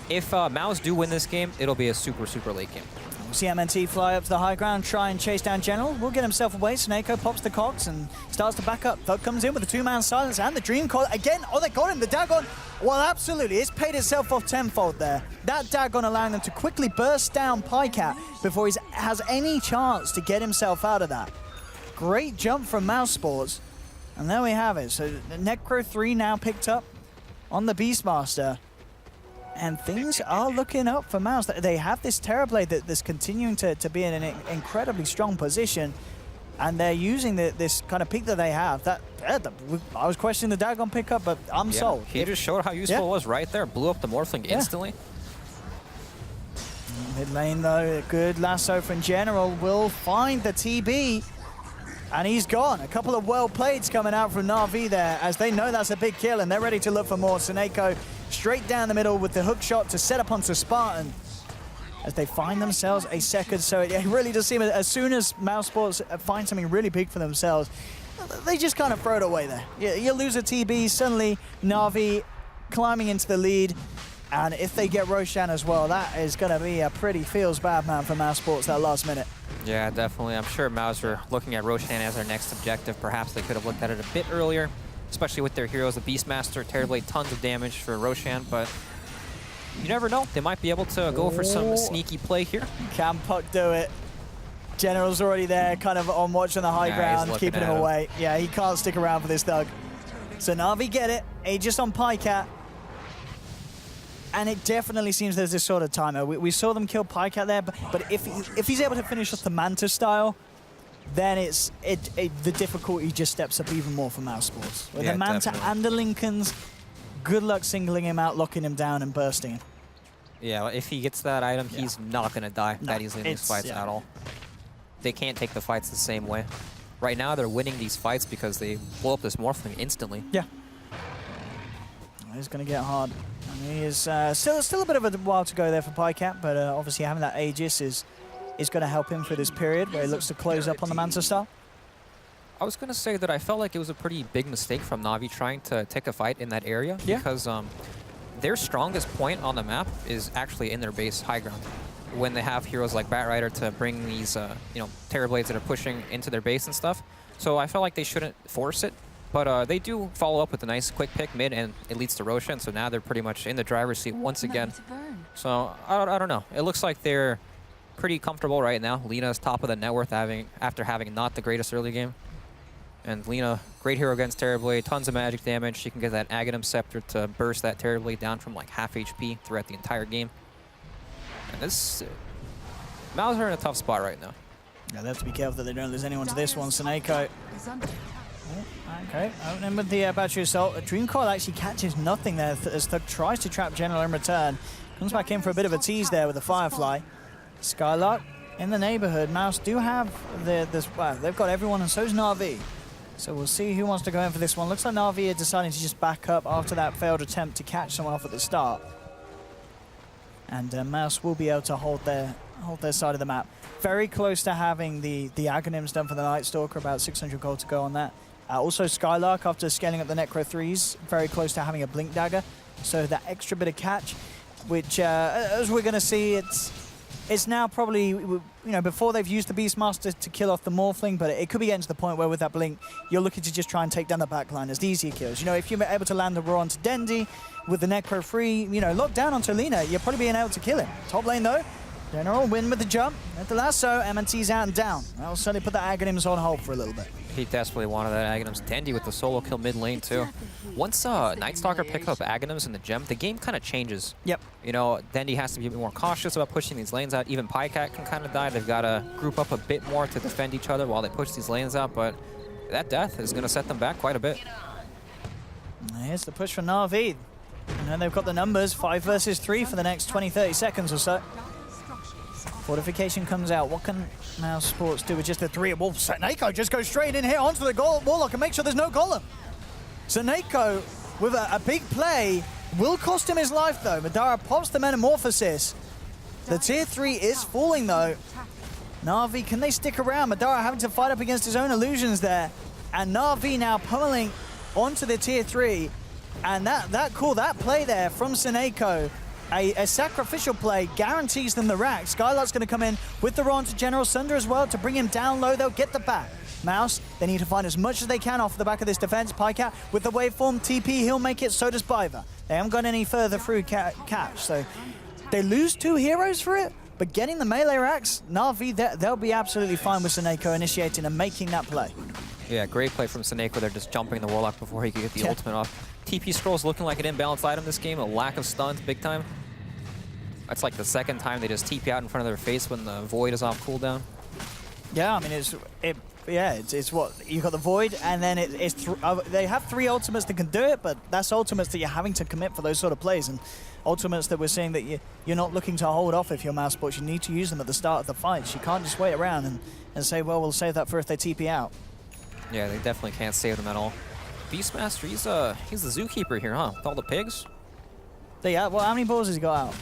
if Mouse do win this game, it'll be a super, super late game. See MNT fly up to the high ground, try and chase down General. Will get himself away. Suneko pops the cogs and starts to back up. Thug comes in with a 2-man silence and the Dream Coil again. Oh, they got him. The Dagon. Well, absolutely. It's paid itself off tenfold there. That Dagon allowing them to quickly burst down Pycat before he has any chance to get himself out of that. Great jump from Mousesports. And there we have it. So the Necro 3 now picked up on the Beastmaster. And things are looking up for Mouse. They have this Terrorblade that's continuing to be in an incredibly strong position. And they're using this kind of peak that they have. I was questioning the Dagon pickup, but I'm sold. He just showed how useful it was right there. Blew up the Morphling instantly. Mid lane, though, a good lasso from General will find the TB. And he's gone. A couple of well-plays coming out from Na'Vi there, as they know that's a big kill, and they're ready to look for more. Suneko straight down the middle with the hook shot to set up onto Spartan. as they find themselves a second. So it really does seem as soon as Mousesports find something really big for themselves, they just kind of throw it away there. You lose a TB, suddenly Na'Vi climbing into the lead. And if they get Roshan as well, that is going to be a pretty feels bad man for Mousesports that last minute. Yeah, definitely. I'm sure Mouser looking at Roshan as their next objective. Perhaps they could have looked at it a bit earlier, especially with their heroes, the Beastmaster, Terrorblade, tons of damage for Roshan, but you never know. They might be able to go for some sneaky play here. Can Puck do it? General's already there, kind of on watch on the high ground, keeping him away. Yeah, he can't stick around for this, Doug. So Na'Vi get it. Aegis on Pycat. And it definitely seems there's this sort of timer. We saw them kill Pycat there, but if he's able to finish off the Manta style, then the difficulty just steps up even more for Mousesports. With the Manta and the Lincolns, good luck singling him out, locking him down, and bursting him. Yeah, if he gets that item, he's not going to die that easily in these fights at all. They can't take the fights the same way. Right now, they're winning these fights because they blow up this Morphling instantly. Yeah. It's going to get hard. I mean, he is still a bit of a while to go there for Pycat, but obviously having that Aegis is going to help him for this period where he looks to close up on the Manta style. I was going to say that I felt like it was a pretty big mistake from Na'Vi trying to take a fight in that area because their strongest point on the map is actually in their base high ground. When they have heroes like Batrider to bring these, Terrorblades that are pushing into their base and stuff. So I felt like they shouldn't force it. But they do follow up with a nice quick pick mid, and it leads to Roshan, so now they're pretty much in the driver's seat once again. So I don't know. It looks like they're pretty comfortable right now. Lina's top of the net worth after having not the greatest early game. And Lina, great hero against Terrorblade, tons of magic damage. She can get that Aghanim Scepter to burst that Terrorblade down from like half HP throughout the entire game. And this... Mouser are in a tough spot right now. Yeah, they have to be careful that they don't lose anyone to this one. Seneko. Okay, opening with the Battery Assault. Dreamcoil actually catches nothing there as Thug tries to trap General in return. Comes back in for a bit of a tease there with the Firefly. Skylark in the neighborhood. Mouse do have well, they've got everyone, and so's Na'Vi. So we'll see who wants to go in for this one. Looks like Na'Vi are deciding to just back up after that failed attempt to catch someone off at the start. And Mouse will be able to hold their side of the map. Very close to having the Aghanims done for the Night Stalker, about 600 gold to go on that. Also Skylark, after scaling up the Necro 3s, very close to having a Blink Dagger. So that extra bit of catch, which as we're going to see, it's now probably, you know, before they've used the Beastmaster to kill off the Morphling, but it could be getting to the point where with that Blink, you're looking to just try and take down the backline as the easier kills. You know, if you're able to land the Raw onto Dendi with the Necro 3, you know, locked down onto Lina, you're probably being able to kill him. Top lane though, General win with the jump. At the lasso, MNT's out and down. That'll certainly put the Aghanims on hold for a little bit. He desperately wanted that Aghanims. Dendi with the solo kill mid lane too. Once Night Stalker picks up Aghanims in the gem, the game kind of changes. Yep. You know, Dendi has to be a bit more cautious about pushing these lanes out. Even Pycat can kind of die. They've got to group up a bit more to defend each other while they push these lanes out, but that death is going to set them back quite a bit. Here's the push for Na'Vi. And then they've got the numbers, 5 versus 3 for the next 20-30 seconds or so. Fortification comes out. What can Mousesports do with just the 3? Well, Seneko just goes straight in here onto the Warlock and make sure there's no golem. Seneko with a big play will cost him his life though. Madara pops the Metamorphosis. The tier 3 is falling though. Na'Vi, can they stick around? Madara having to fight up against his own illusions there. And Na'Vi now pummeling onto the tier 3. And that play there from Seneko, a sacrificial play, guarantees them the rack. Skylark's going to come in with the Ron to General Sunder as well to bring him down low. They'll get the back. Mouse, they need to find as much as they can off the back of this defense. Pycat with the waveform TP, he'll make it, so does Biva. They haven't gone any further through catch, so they lose 2 heroes for it, but getting the melee racks, Na'Vi, they'll be absolutely fine with Seneko initiating and making that play. Yeah, great play from Seneko. They're just jumping the Warlock before he could get the ultimate off. TP Scroll's looking like an imbalanced item this game, a lack of stuns big time. That's like the second time they just TP out in front of their face when the Void is off cooldown. Yeah, I mean, it's what, you got the Void, and then they have 3 ultimates that can do it, but that's ultimates that you're having to commit for those sort of plays, and ultimates that we're seeing that you're not looking to hold off if you're Mousesports. You need to use them at the start of the fights. You can't just wait around and say, well, we'll save that for if they TP out. Yeah, they definitely can't save them at all. Beastmaster, he's the zookeeper here, huh? With all the pigs? Yeah, well, how many balls has he got out?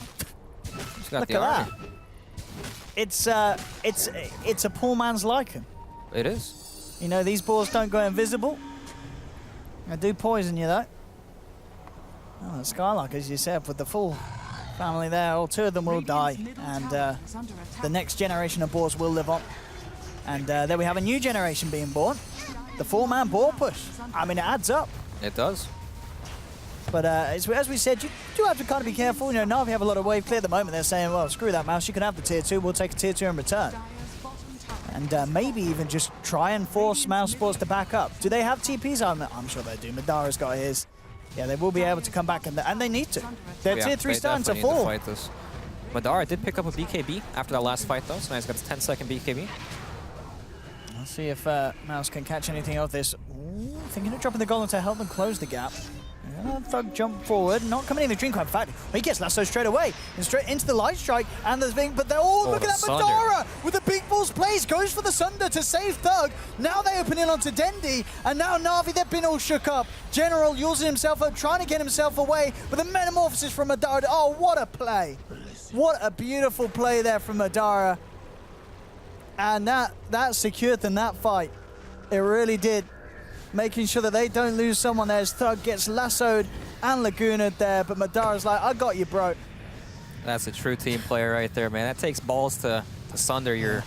He's got Look the at army. that. it's a poor man's Lycan. It is. You know, these balls don't go invisible. They do poison you, though. Oh, Skylark, as you said, with the full family there, all 2 of them will die. And the next generation of boars will live on. And there we have a new generation being born. The 4-man boar push. I mean, it adds up. It does. But as we said, you do have to kind of be careful. You know, Na'Vi have a lot of wave clear at the moment. They're saying, well, screw that, Mouse. You can have the tier 2. We'll take a tier 2 in return. And maybe even just try and force Mousesports to back up. Do they have TPs? I'm sure they do. Madara's got his. Yeah, they will be able to come back, and they need to. They're tier 3 starting to fall. Fight this. Madara did pick up a BKB after that last fight, though, so now he's got his 10-second BKB. Let's see if Mouse can catch anything of this. Ooh, thinking of dropping the golem to help them close the gap. Thug jump forward, not coming in the Dream Crab. In fact, he gets lassoed straight away and straight into the light strike. And there's being, but they're all look at that Madara with the big balls plays, goes for the Sunder to save Thug. Now they open in onto Dendi, and now Na'Vi, they've been all shook up. General using himself up, trying to get himself away with a metamorphosis from Madara. Oh, what a play! What a beautiful play there from Madara. And that secured them that fight. It really did. Making sure that they don't lose someone there as Thug gets lassoed and Lagoona'd there, but Madara's like, I got you, bro. That's a true team player right there, man. That takes balls to sunder your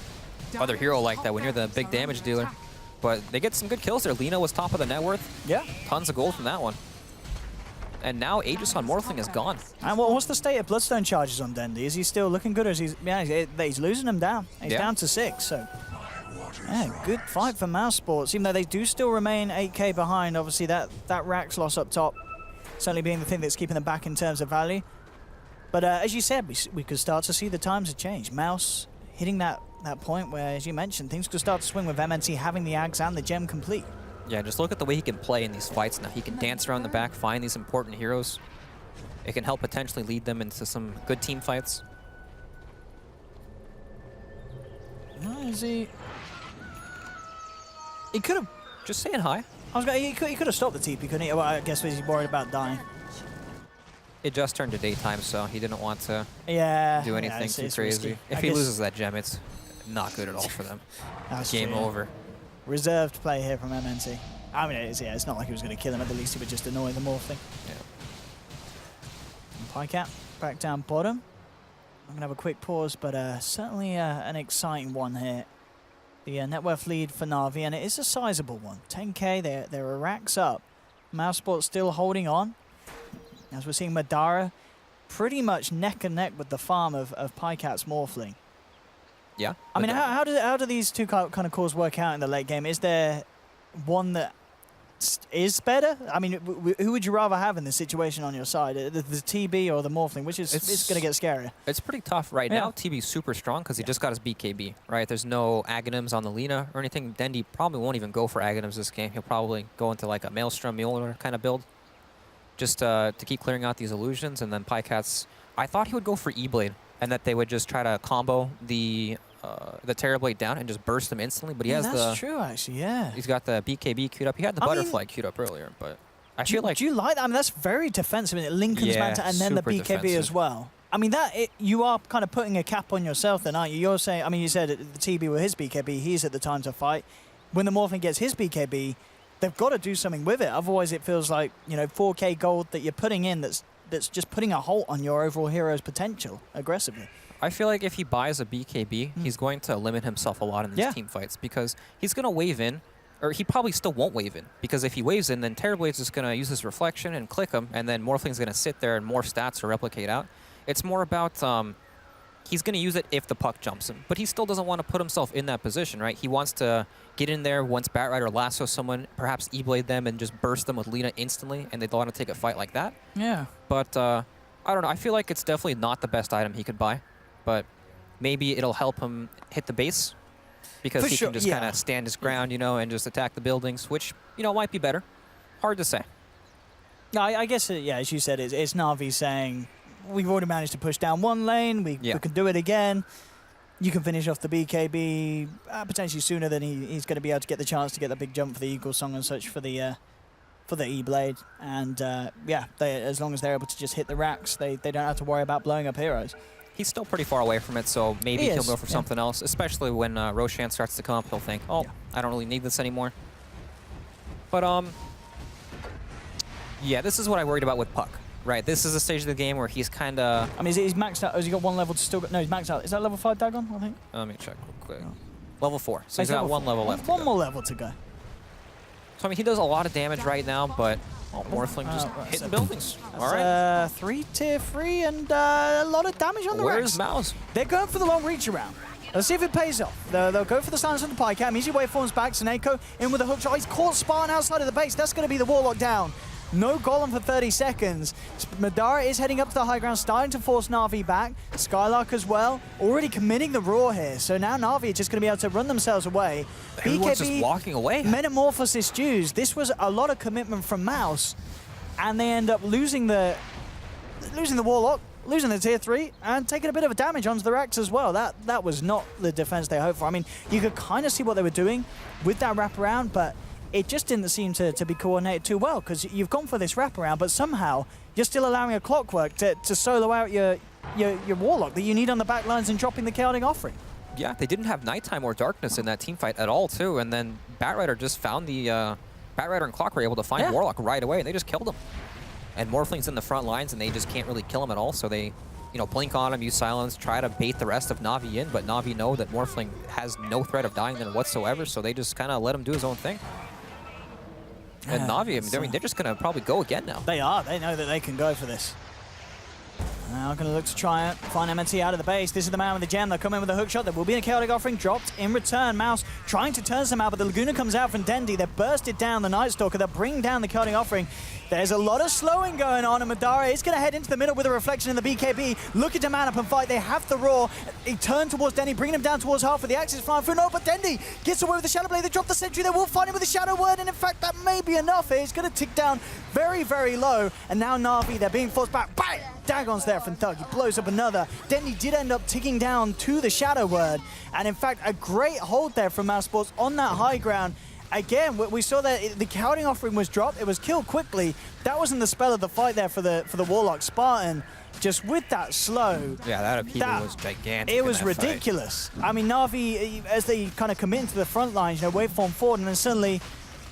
other hero like that when you're the big damage dealer. But they get some good kills there. Lina was top of the net worth. Yeah. Tons of gold from that one. And now Aegis on Morphling is gone. And what's the state of Bloodstone charges on Dendi? Is he still looking good, or is he's losing them down? He's down to 6, so... Yeah, good fight for Mousesports, even though they do still remain 8k behind. Obviously, that Rax loss up top certainly being the thing that's keeping them back in terms of value. But as you said, we could start to see the times have changed. Mouse hitting that point where, as you mentioned, things could start to swing with MNT having the Ags and the gem complete. Yeah, just look at the way he can play in these fights now. He can dance around the back, find these important heroes. It can help potentially lead them into some good team fights. Is he... He could have... Just saying hi. He could have stopped the TP, couldn't he? Well, I guess he's worried about dying. It just turned to daytime, so he didn't want to do anything too crazy. Risky. If he loses that gem, it's not good at all for them. Game over. Reserved play here from MNT. I mean, it's not like he was going to kill him. At the least, he would just annoy the Morphling. Yeah. Pycat back down bottom. I'm going to have a quick pause, but certainly an exciting one here. The net worth lead for Na'Vi, and it is a sizable one. 10k, there are racks up. Mousesports still holding on. As we're seeing Madara pretty much neck and neck with the farm of Pycat's Morphling. Yeah. I mean, how do these two kind of cores work out in the late game? Is there one that is better? I mean, who would you rather have in this situation on your side? The TB or the Morphling? Which is it's going to get scarier? It's pretty tough right now. TB's super strong because he just got his BKB, right? There's no Aghanims on the Lina or anything. Dendi probably won't even go for Aghanims this game. He'll probably go into like a Maelstrom Mjolnir kind of build just to keep clearing out these illusions. And then Pycat's... I thought he would go for E-Blade and that they would just try to combo the Terrorblade down and just burst them instantly, but he has that's true, actually, yeah. He's got the BKB queued up. He had the Butterfly queued up earlier, but I feel like... Do you like that? I mean, that's very defensive. Lincoln's Manta and then the BKB defensive as well. I mean, you are kind of putting a cap on yourself then, aren't you? You're saying, I mean, you said the TB with his BKB, he's at the time to fight. When the Morphling gets his BKB, they've got to do something with it. Otherwise, it feels like, 4k gold that you're putting in that's just putting a halt on your overall hero's potential aggressively. I feel like if he buys a BKB, he's going to limit himself a lot in these team fights because he's going to wave in, or he probably still won't wave in, because if he waves in, then Terrorblade's just going to use his reflection and click him, and then Morphling's going to sit there and more stats to replicate out. It's more about he's going to use it if the puck jumps him, but he still doesn't want to put himself in that position, right? He wants to get in there once Batrider lasso someone, perhaps E-Blade them and just burst them with Lina instantly, and they'd want to take a fight like that. Yeah. But I don't know. I feel like it's definitely not the best item he could buy. But maybe it'll help him hit the base because he can just kind of stand his ground, and just attack the buildings, which, might be better. Hard to say. No, I guess, as you said, it's Na'Vi saying, we've already managed to push down one lane, we can do it again. You can finish off the BKB potentially sooner than he's going to be able to get the chance to get the big jump for the Eagle Song and such for the E-Blade. And, as long as they're able to just hit the racks, they don't have to worry about blowing up heroes. He's still pretty far away from it, so maybe he'll go for something else, especially when Roshan starts to come up. He'll think, oh, I don't really need this anymore. But, yeah, this is what I worried about with Puck. Right, this is a stage of the game where he's kind of... I mean, he's maxed out. Has he got one level to still go? No, he's maxed out. Is that level 5 Dagon, I think? Let me check real quick. Level 4. So he's got one level left. One more level to go. So, I mean, he does a lot of damage right now, but Morphling just hitting buildings. All right. 3 tier 3 and a lot of damage on the Rex. Where's Mouse? They're going for the long reach around. Let's see if it pays off. They'll go for the silence on the pie cam. Easy waveforms back. Seneko in with a hook shot. He's caught Spartan outside of the base. That's going to be the Warlock down. No Golem for 30 seconds. Madara is heading up to the high ground, starting to force Na'Vi back. Skylark as well, already committing the Roar here. So now Na'Vi are just going to be able to run themselves away. Everyone's just walking away. Metamorphosis Jews. This was a lot of commitment from Mouse, and they end up losing the Warlock, losing the tier 3, and taking a bit of a damage onto the Rex as well. That was not the defense they hoped for. I mean, you could kind of see what they were doing with that wraparound, but it just didn't seem to be coordinated too well, because you've gone for this wraparound, but somehow you're still allowing a Clockwork to solo out your Warlock that you need on the back lines and dropping the Chaotic Offering. Yeah, they didn't have nighttime or darkness in that team fight at all, too, and then Batrider just found the... Batrider and Clock were able to find Warlock right away, and they just killed him. And Morphling's in the front lines, and they just can't really kill him at all, so they, you know, blink on him, use silence, try to bait the rest of Na'Vi in, but Na'Vi know that Morphling has no threat of dying there whatsoever, so they just kind of let him do his own thing. And Na'Vi, I mean, they're just going to probably go again now. They are. They know that they can go for this. Now going to look to try and find MNT out of the base. This is the man with the gem. They'll come in with a hook shot. There will be a Chaotic Offering dropped in return. Mouse trying to turn some out, but the Laguna comes out from Dendi. They're bursted down the Night Stalker. They'll bring down the Chaotic Offering. There's a lot of slowing going on, and Madara is going to head into the middle with a reflection in the BKB. Looking to man up and fight. They have the Roar. They turn towards Dendi, bringing him down towards half with the Axis flying through. No, but Dendi gets away with the Shadow Blade. They drop the Sentry. They will find him with the Shadow Word, and in fact, that may be enough here. It's going to tick down very, very low, and now Na'Vi, they're being forced back. Bang! Dagon's there from Thug. He blows up another. Dendi did end up ticking down to the Shadow Word, and in fact, a great hold there from Mousesports on that high ground. Again, we saw that the Chaotic Offering was dropped. It was killed quickly. That wasn't the spell of the fight there for the Warlock Spartan. Just with that slow. Yeah, that upheaval was gigantic. It was ridiculous. I mean, Na'Vi, as they kind of commit into the front lines, you know, waveform forward, and then suddenly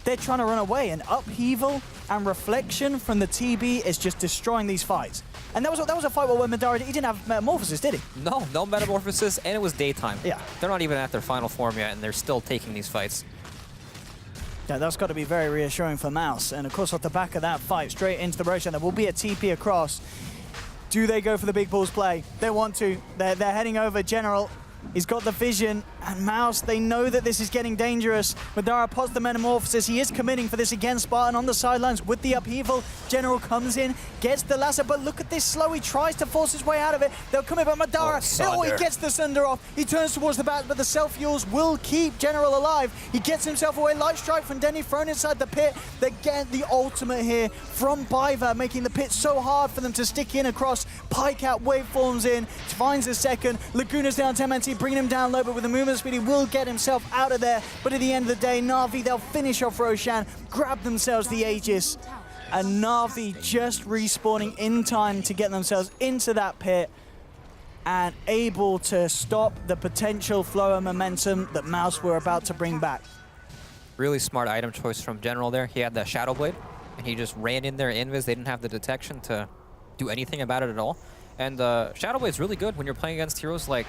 they're trying to run away. And upheaval and reflection from the TB is just destroying these fights. And that was a fight where Madara, he didn't have Metamorphosis, did he? No Metamorphosis, and it was daytime. Yeah. They're not even at their final form yet, and they're still taking these fights. Yeah, that's got to be very reassuring for Mouse. And of course, off the back of that fight, straight into the Roshan, there will be a TP across. Do they go for the big balls play? They want to. They're heading over. General, he's got the vision. And Mouse, they know that this is getting dangerous. Madara pots the Metamorphosis. He is committing for this again. Spartan on the sidelines with the upheaval. General comes in, gets the lasso, but look at this slow. He tries to force his way out of it. They'll come in, but Madara, he gets the Sunder off. He turns towards the back, but the self-fuels will keep General alive. He gets himself away. Light strike from Denny thrown inside the pit. They get the ultimate here from Biva, making the pit so hard for them to stick in across. Pike out, waveforms in, finds a second. Laguna's down to MNT, bringing him down low, but with the movement speed, he will get himself out of there. But at the end of the day, Na'Vi, they'll finish off Roshan, grab themselves the Aegis, and Na'Vi just respawning in time to get themselves into that pit and able to stop the potential flow of momentum that Mouse were about to bring back. Really smart item choice from General there. He had the Shadow Blade, and he just ran in there invis. They didn't have the detection to do anything about it at all. And Shadow Blade's really good when you're playing against heroes like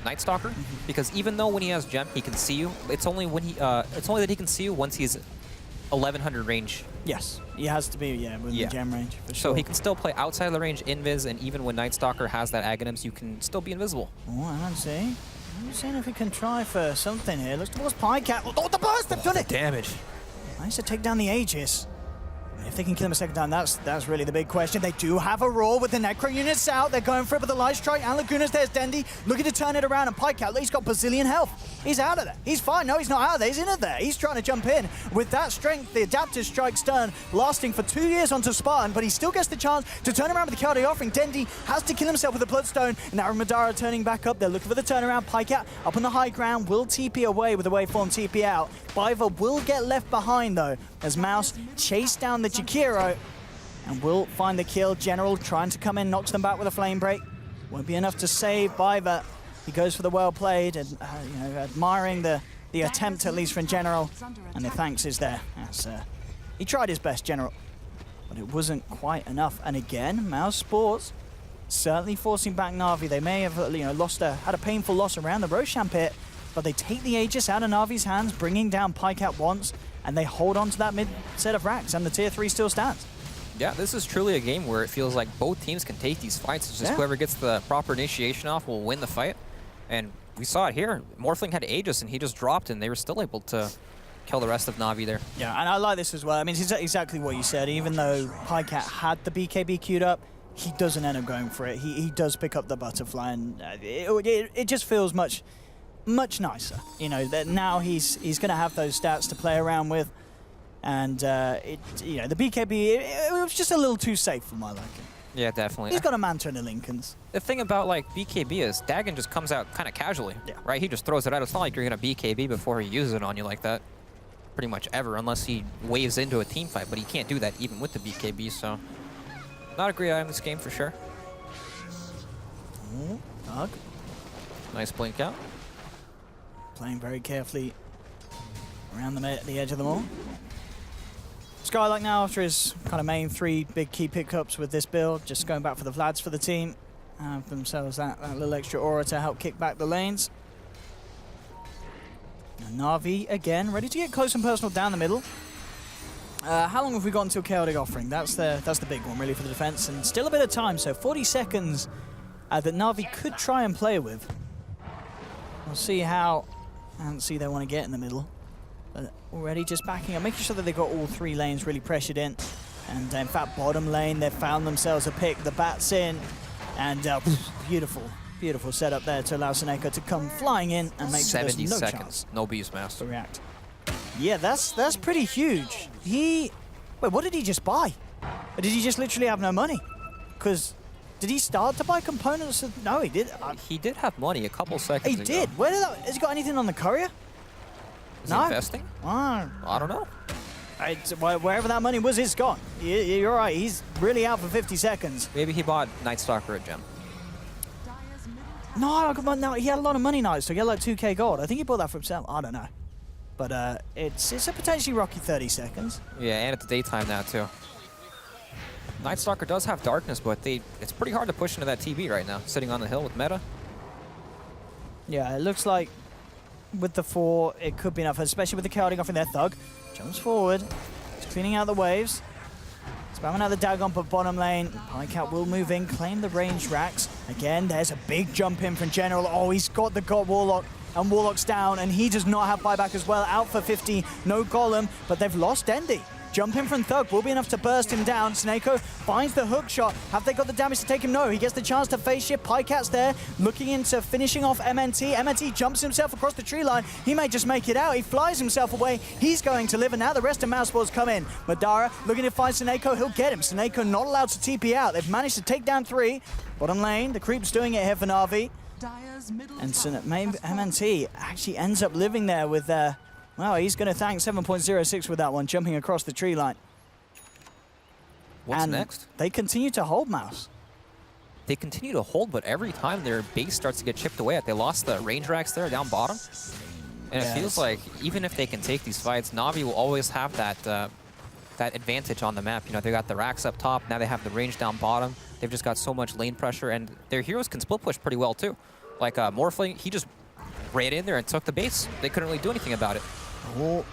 Night Stalker, because even though when he has Gem, he can see you. It's only when it's only that he can see you once he's 1100 range. Yes, he has to be within the Gem range for sure. So he can still play outside of the range, invis, and even when Night Stalker has that Aghanims, you can still be invisible. Oh, I'm seeing if he can try for something here. Looks towards Pycat. Oh, the burst! They've done it. Damage. Nice to take down the Aegis. If they can kill him a second time, that's really the big question. They do have a Roar with the Necro units out. They're going for it with the Light Strike and Lagunas. There's Dendi looking to turn it around, and Pike out. He's got bazillion health. He's out of there. He's fine. No, he's not out of there. He's in it there. He's trying to jump in. With that strength, the Adaptive Strike Stern lasting for 2 years onto Spartan, but he still gets the chance to turn around with the Chaotic Offering. Dendi has to kill himself with the Bloodstone. Now Madara turning back up. They're looking for the turnaround. Pike out up on the high ground. Will TP away with the waveform TP out. Biva will get left behind, though, as Mouse chase down the Jakiro and will find the kill. General trying to come in, knocks them back with a Flame Break. Won't be enough to save Biva. He goes for the well played and admiring the attempt, at least from General. And the thanks is there. As, he tried his best, General. But it wasn't quite enough. And again, Mousesports certainly forcing back Na'Vi. They may have had a painful loss around the Roshan pit, but they take the Aegis out of Na'Vi's hands, bringing down Pycat once, and they hold on to that mid set of racks, and the tier 3 still stands. Yeah, this is truly a game where it feels like both teams can take these fights. It's just whoever gets the proper initiation off will win the fight. And we saw it here. Morphling had Aegis, and he just dropped, and they were still able to kill the rest of Na'Vi there. Yeah, and I like this as well. I mean, it's exactly what you said. Even though Pycat had the BKB queued up, he doesn't end up going for it. He does pick up the butterfly, and it just feels much nicer. You know, that now he's going to have those stats to play around with. And the BKB, it was just a little too safe for my liking. Yeah, definitely. He's got a Manta and a Lincolns. The thing about like BKB is Dagon just comes out kind of casually, right? He just throws it out. It's not like you're going to BKB before he uses it on you like that, pretty much ever, unless he waves into a team fight. But he can't do that even with the BKB, so not a great eye in this game for sure. Doug. Nice blink out. Playing very carefully around the edge of them all. Skylark now, after his kind of main 3 big key pickups with this build, just going back for the Vlads for the team. Have themselves that little extra aura to help kick back the lanes. And Na'Vi, again, ready to get close and personal down the middle. How long have we got until Chaotic Offering? That's the big one, really, for the defense. And still a bit of time, so 40 seconds that Na'Vi could try and play with. We'll see how antsy they want to get in the middle. But already just backing up, making sure that they got all 3 lanes really pressured in. And in fact, bottom lane, they've found themselves a pick. The bat's in. And beautiful setup there to allow Seneko to come flying in and make sure there's no 70 chance seconds, no Beastmaster to react. Yeah, that's pretty huge. Wait, what did he just buy? Or did he just literally have no money? Because did he start to buy components? No, he did. He did have money a couple seconds ago. He did. Has he got anything on the courier? Is he investing? I don't know. Wherever that money was, it's gone. You're right. He's really out for 50 seconds. Maybe he bought Night Stalker at Gem. No, come on, no. He had a lot of money now, so he had like 2k gold. I think he bought that for himself. I don't know. But it's a potentially rocky 30 seconds. Yeah, and it's daytime now, too. Night Stalker does have darkness, but it's pretty hard to push into that TB right now, sitting on the hill with meta. Yeah, it looks like with the 4, it could be enough, especially with the Chaotic Offering there. Thug jumps forward. He's cleaning out the waves. Spamming out the Dagon for bottom lane. Pycat will move in, claim the range racks. Again, there's a big jump in from General. Oh, he's got the Warlock, and Warlock's down, and he does not have buyback as well. Out for 50, no Golem, but they've lost Endy. Jump in from Thug will be enough to burst him down. Snako finds the hook shot. Have they got the damage to take him? No, he gets the chance to face shift. Pycat's there, looking into finishing off MNT. MNT jumps himself across the tree line. He may just make it out. He flies himself away. He's going to live, and now the rest of Mousesports come in. Madara looking to find Snako. He'll get him. Snako not allowed to TP out. They've managed to take down 3. Bottom lane, the creep's doing it here for Na'Vi. And MNT actually ends up living there with well, he's going to thank 7.06 with that one, jumping across the tree line. What's next? They continue to hold Mouse. They continue to hold, but every time their base starts to get chipped away at, they lost the range racks there down bottom. And it feels like even if they can take these fights, Na'Vi will always have that that advantage on the map. You know, they got the racks up top, now they have the range down bottom. They've just got so much lane pressure, and their heroes can split push pretty well too. Like Morphling, he just ran in there and took the base. They couldn't really do anything about it. Oh,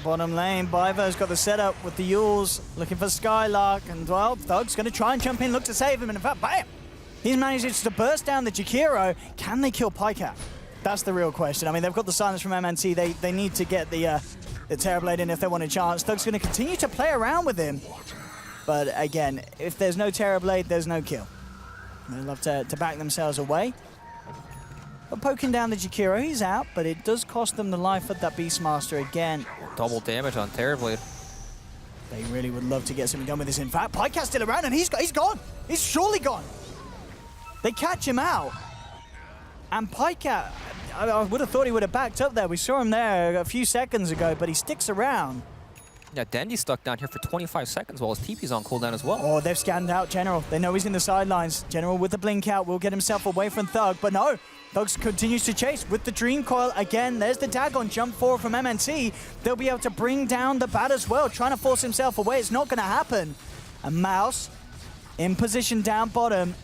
bottom lane, Bivo's got the setup with the Yules, looking for Skylark, and well, Thug's going to try and jump in, look to save him, and in fact, bam! He's managed to burst down the Jakiro. Can they kill Pycat? That's the real question. I mean, they've got the silence from MNT. They need to get the Terrorblade in if they want a chance. Thug's going to continue to play around with him, but again, if there's no Terrorblade, there's no kill. They love to back themselves away. But poking down the Jakiro, he's out, but it does cost them the life of that Beastmaster again. Double damage on Terrorblade. They really would love to get something done with this. In fact, Pycat's still around, and he's gone. He's surely gone. They catch him out. And Pycat, I would have thought he would have backed up there. We saw him there a few seconds ago, but he sticks around. Yeah, Dendy's stuck down here for 25 seconds while his TP's on cooldown as well. Oh, they've scanned out General. They know he's in the sidelines. General with the blink out will get himself away from Thug, but no. Thug continues to chase with the Dream Coil. Again, there's the Dagon jump forward from MNT. They'll be able to bring down the Bat as well, trying to force himself away. It's not going to happen. And Mouse in position down bottom.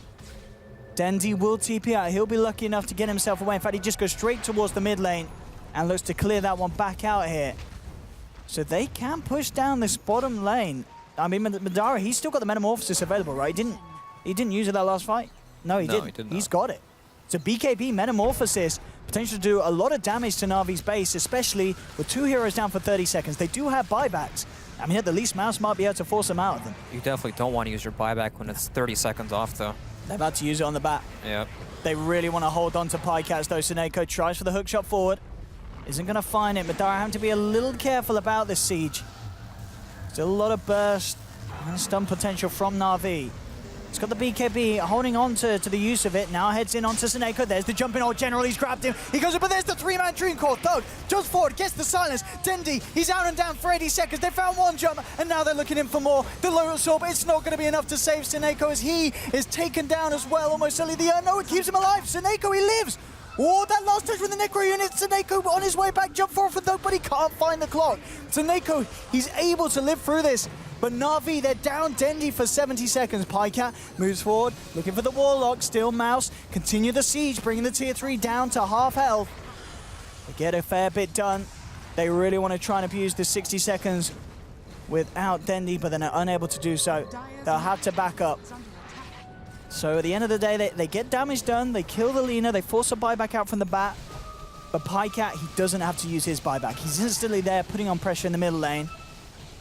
Dendy will TP out. He'll be lucky enough to get himself away. In fact, he just goes straight towards the mid lane and looks to clear that one back out here. So they can push down this bottom lane. I mean, Madara, he's still got the Metamorphosis available, right? He didn't use it that last fight? No, he didn't. He's got it. So BKB Metamorphosis, potential to do a lot of damage to Na'Vi's base, especially with 2 heroes down for 30 seconds. They do have buybacks. I mean, at the least, Mouse might be able to force them out of them. You definitely don't want to use your buyback when it's 30 seconds off, though. They're about to use it on the Bat. Yep. They really want to hold on to Pycats, though. Seneko tries for the hook shot forward. Isn't going to find it. Madara having to be a little careful about this siege. Still a lot of burst and stun potential from Na'Vi. He's got the BKB holding on to the use of it. Now heads in onto Seneko. There's the jumping old General. He's grabbed him. He goes up, but there's the 3-man Dream Core. Thug jumps forward, gets the silence. Dendy, he's out and down for 80 seconds. They found one jump, and now they're looking in for more. The Lotus Orb, it's not going to be enough to save Seneko as he is taken down as well. Almost certainly the no, it keeps him alive. Seneko, he lives. Oh, that last touch with the Necro unit. Seneko on his way back, jump forward for Thug, but he can't find the clock. Seneko, he's able to live through this. But Na'Vi, they're down Dendy for 70 seconds. Pycat moves forward, looking for the Warlock. Still Mouse, continue the siege, bringing the tier 3 down to half health. They get a fair bit done. They really want to try and abuse the 60 seconds without Dendy, but they're unable to do so. They'll have to back up. So at the end of the day, they get damage done, they kill the Lina, they force a buyback out from the Bat. But Pycat, he doesn't have to use his buyback. He's instantly there, putting on pressure in the middle lane.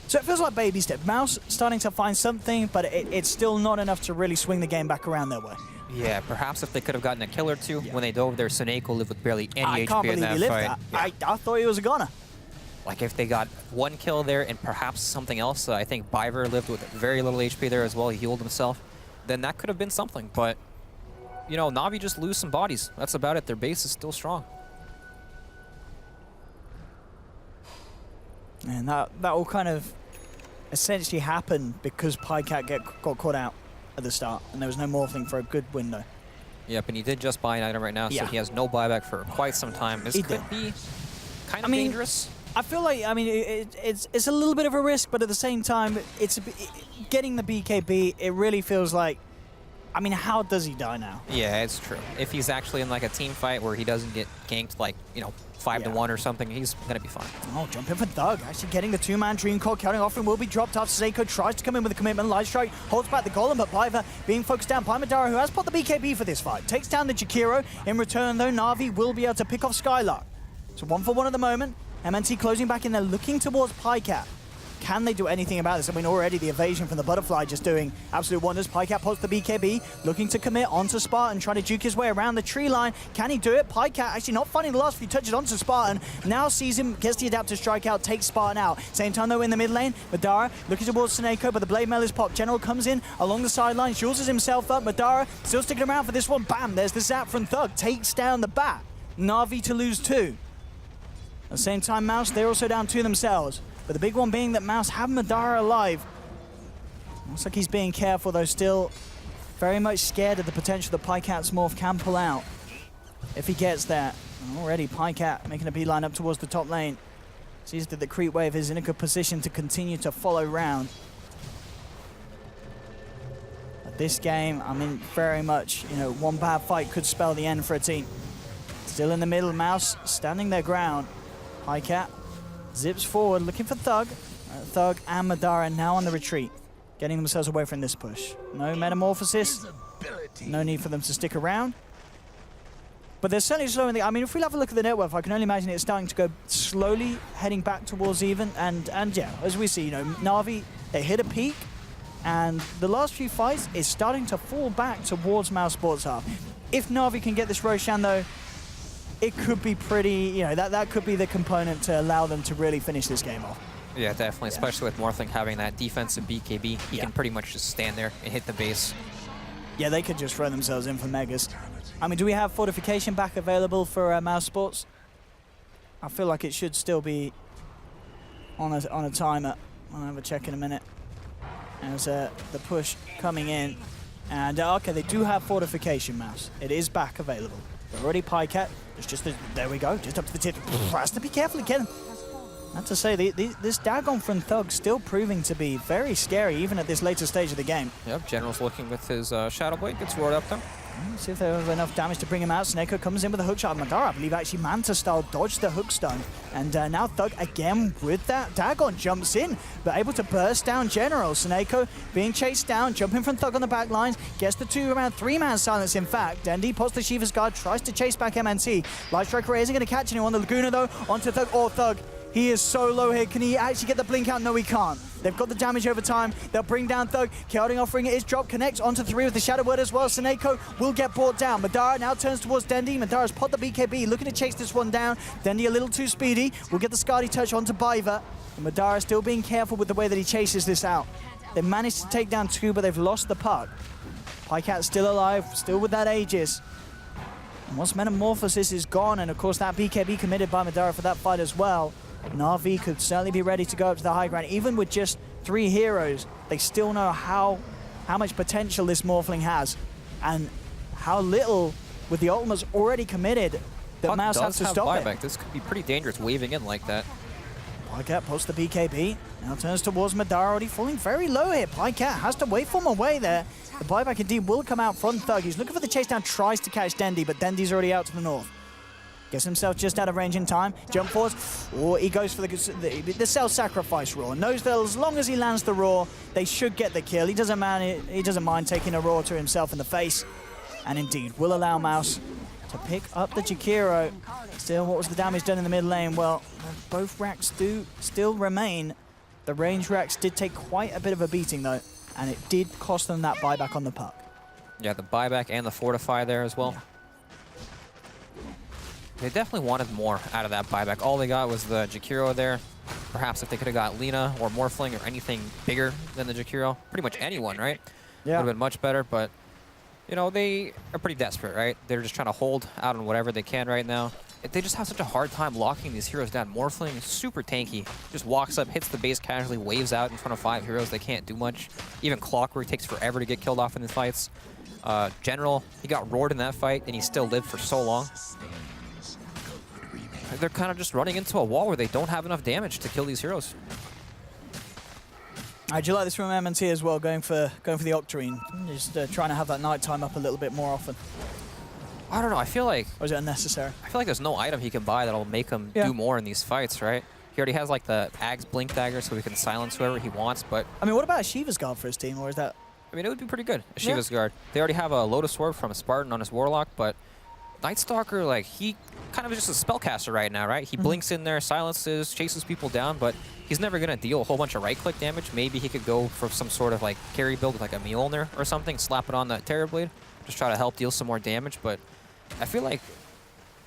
So it feels like baby step. Mouse starting to find something, but it's still not enough to really swing the game back around their way. Yeah, perhaps if they could have gotten a kill or two when they dove there, Seneko lived with barely any HP in that fight. I thought he was a goner. Like if they got one kill there and perhaps something else, I think Biver lived with very little HP there as well. He healed himself. Then that could have been something. But, you know, Na'Vi just lose some bodies. That's about it. Their base is still strong. And that all kind of essentially happened because Pycat got caught out at the start, and there was no morphing for a good window. Yep, and he did just buy an item right now, so he has no buyback for quite some time. This could be kind of dangerous. I feel like, I mean, it's a little bit of a risk, but at the same time, getting the BKB, it really feels like, I mean, how does he die now? Yeah, it's true. If he's actually in like a team fight where he doesn't get ganked like, you know, 5-1 or something, he's going to be fine. Oh, jump in for Thug. Actually getting the 2-man Dream Core. Counting off and will be dropped after Seiko tries to come in with a commitment. Light Strike holds back the Golem, but Biver being focused down by Madara, who has put the BKB for this fight. Takes down the Jakiro. In return, though, Na'Vi will be able to pick off Skylark. So 1-for-1 at the moment. MNT closing back in there, looking towards Pycat. Can they do anything about this? I mean, already the evasion from the Butterfly just doing absolute wonders. Pycat posts the BKB, looking to commit onto Spartan, trying to juke his way around the tree line. Can he do it? Pycat actually not finding the last few touches onto Spartan. Now sees him, gets the adaptive strike out, takes Spartan out. Same time though in the mid lane, Madara looking towards Seneko, but the Blade Mail is popped. General comes in along the sideline, shields himself up. Madara still sticking around for this one. Bam, there's the zap from Thug, takes down the Bat. Na'Vi to lose 2. At the same time, Mouse, they're also down 2 themselves. But the big one being that Mouse have Madara alive. Looks like he's being careful, though, still very much scared of the potential that Pycat's morph can pull out if he gets there. And already Pycat making a beeline up towards the top lane. Sees that the creep wave is in a good position to continue to follow round. But this game, I mean, very much, you know, one bad fight could spell the end for a team. Still in the middle, Mouse standing their ground. Pycat zips forward, looking for Thug. Thug and Madara now on the retreat, getting themselves away from this push. No Metamorphosis, no need for them to stick around. But they're certainly slowing the... I mean, if we have a look at the network, I can only imagine it's starting to go slowly, heading back towards even. And yeah, as we see, you know, Na'Vi, they hit a peak, and the last few fights is starting to fall back towards Mousesports half. If Na'Vi can get this Roshan, though, it could be pretty, you know, that could be the component to allow them to really finish this game off. Yeah, definitely, especially with Morphling having that defensive BKB. He can pretty much just stand there and hit the base. Yeah, they could just throw themselves in for Megas. I mean, do we have Fortification back available for Mousesports? I feel like it should still be on a timer. I'll have a check in a minute. As the push coming in. And okay, they do have fortification, Mouse. It is back available. They're already Pycat. It's just, there we go, just up to the tip. Has to be careful again. Not to say, this Dagon from Thug still proving to be very scary, even at this later stage of the game. Yep, General's looking with his Shadow Blade, gets roared up there. Let's see if there was enough damage to bring him out. Sneko comes in with a hook shot. Madara, I believe, actually Manta-style dodged the hook stun. And now Thug again with that. Dagon jumps in, but able to burst down General. Sneko being chased down, jumping from Thug on the back lines, gets the 3-man silence, in fact. Dendi pops the Shiva's Guard, tries to chase back MNT. Light Striker isn't going to catch anyone. The Laguna, though, onto Thug. Oh, Thug. He is so low here. Can he actually get the blink out? No, he can't. They've got the damage over time. They'll bring down Thug. Chaotic offering is drop, connects onto 3 with the Shadow Word as well. Seneko will get brought down. Madara now turns towards Dendi. Madara's popped the BKB, looking to chase this one down. Dendi a little too speedy. Will get the Skadi touch onto Biva. And Madara still being careful with the way that he chases this out. They managed to take down 2, but they've lost the puck. Pycat still alive, still with that Aegis. And once Metamorphosis is gone, and of course that BKB committed by Madara for that fight as well, Na'Vi could certainly be ready to go up to the high ground. Even with just 3 heroes, they still know how much potential this Morphling has, and how little, with the ultimates already committed, that Mouse has to stop buyback. it. This could be pretty dangerous waving in like that. Pycat posts the BKB, now turns towards Madara, already falling very low here. Pycat has to wait for him away there. The buyback indeed will come out from Thug. He's looking for the chase down, tries to catch Dendi, but Dendi's already out to the north. Gets himself just out of range in time. Jump forwards. Or he goes for the self-sacrifice roar. Knows that as long as he lands the roar, they should get the kill. He doesn't mind taking a roar to himself in the face. And indeed, will allow Mouse to pick up the Jakiro. Still, what was the damage done in the mid lane? Well, both racks do still remain. The range racks did take quite a bit of a beating, though. And it did cost them that buyback on the puck. Yeah, the buyback and the fortify there as well. Yeah. They definitely wanted more out of that buyback. All they got was the Jakiro there. Perhaps if they could have got Lina or Morphling or anything bigger than the Jakiro, pretty much anyone, right? Yeah. Would have been much better, but, you know, they are pretty desperate, right? They're just trying to hold out on whatever they can right now. They just have such a hard time locking these heroes down. Morphling is super tanky. Just walks up, hits the base casually, waves out in front of 5 heroes. They can't do much. Even Clockwork takes forever to get killed off in these fights. General, he got roared in that fight, and he still lived for so long. They're kind of just running into a wall where they don't have enough damage to kill these heroes. Do you like this from MNT as well, going for the Octarine? Just trying to have that nighttime up a little bit more often. I don't know, I feel like... Or is it unnecessary? I feel like there's no item he can buy that'll make him do more in these fights, right? He already has like the Ag's Blink Dagger, so he can silence whoever he wants, but... I mean, what about a Shiva's Guard for his team, or is that... I mean, it would be pretty good, a Shiva's Guard. They already have a Lotus Sword from a Spartan on his Warlock, but Night Stalker, like, he kind of is just a spellcaster right now, right? He blinks in there, silences, chases people down, but he's never going to deal a whole bunch of right-click damage. Maybe he could go for some sort of, like, carry build with, like, a Mjolnir or something, slap it on that Terror Blade, just try to help deal some more damage, but I feel like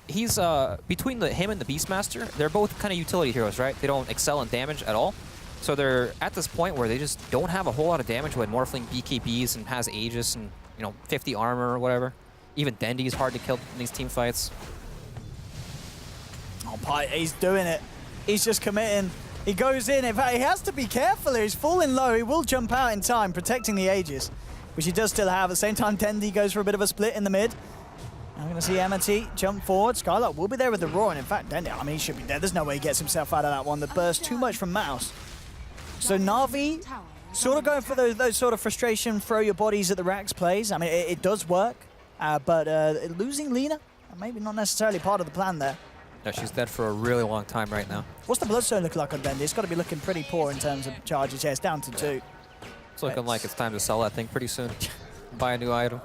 he's, between him and the Beastmaster, they're both kind of utility heroes, right? They don't excel in damage at all. So they're at this point where they just don't have a whole lot of damage when Morphling BKBs and has Aegis and, you know, 50 armor or whatever. Even Dendi is hard to kill in these team fights. Oh, Pi, he's doing it. He's just committing. He goes in. In fact, he has to be careful here. He's falling low. He will jump out in time, protecting the Aegis, which he does still have. At the same time, Dendi goes for a bit of a split in the mid. I'm going to see MNT jump forward. Skylark will be there with the roar. And in fact, Dendi, I mean, he should be there. There's no way he gets himself out of that one. The burst too much from Mouse. So Na'Vi sort of going for those sort of frustration, throw your bodies at the racks plays. I mean, it does work, but losing Lina, maybe not necessarily part of the plan there. No, she's dead for a really long time right now. What's the Bloodstone look like on Dendi? It's got to be looking pretty poor in terms of charges. Yeah, it's down to 2. It's looking like it's time to sell that thing pretty soon. Buy a new item.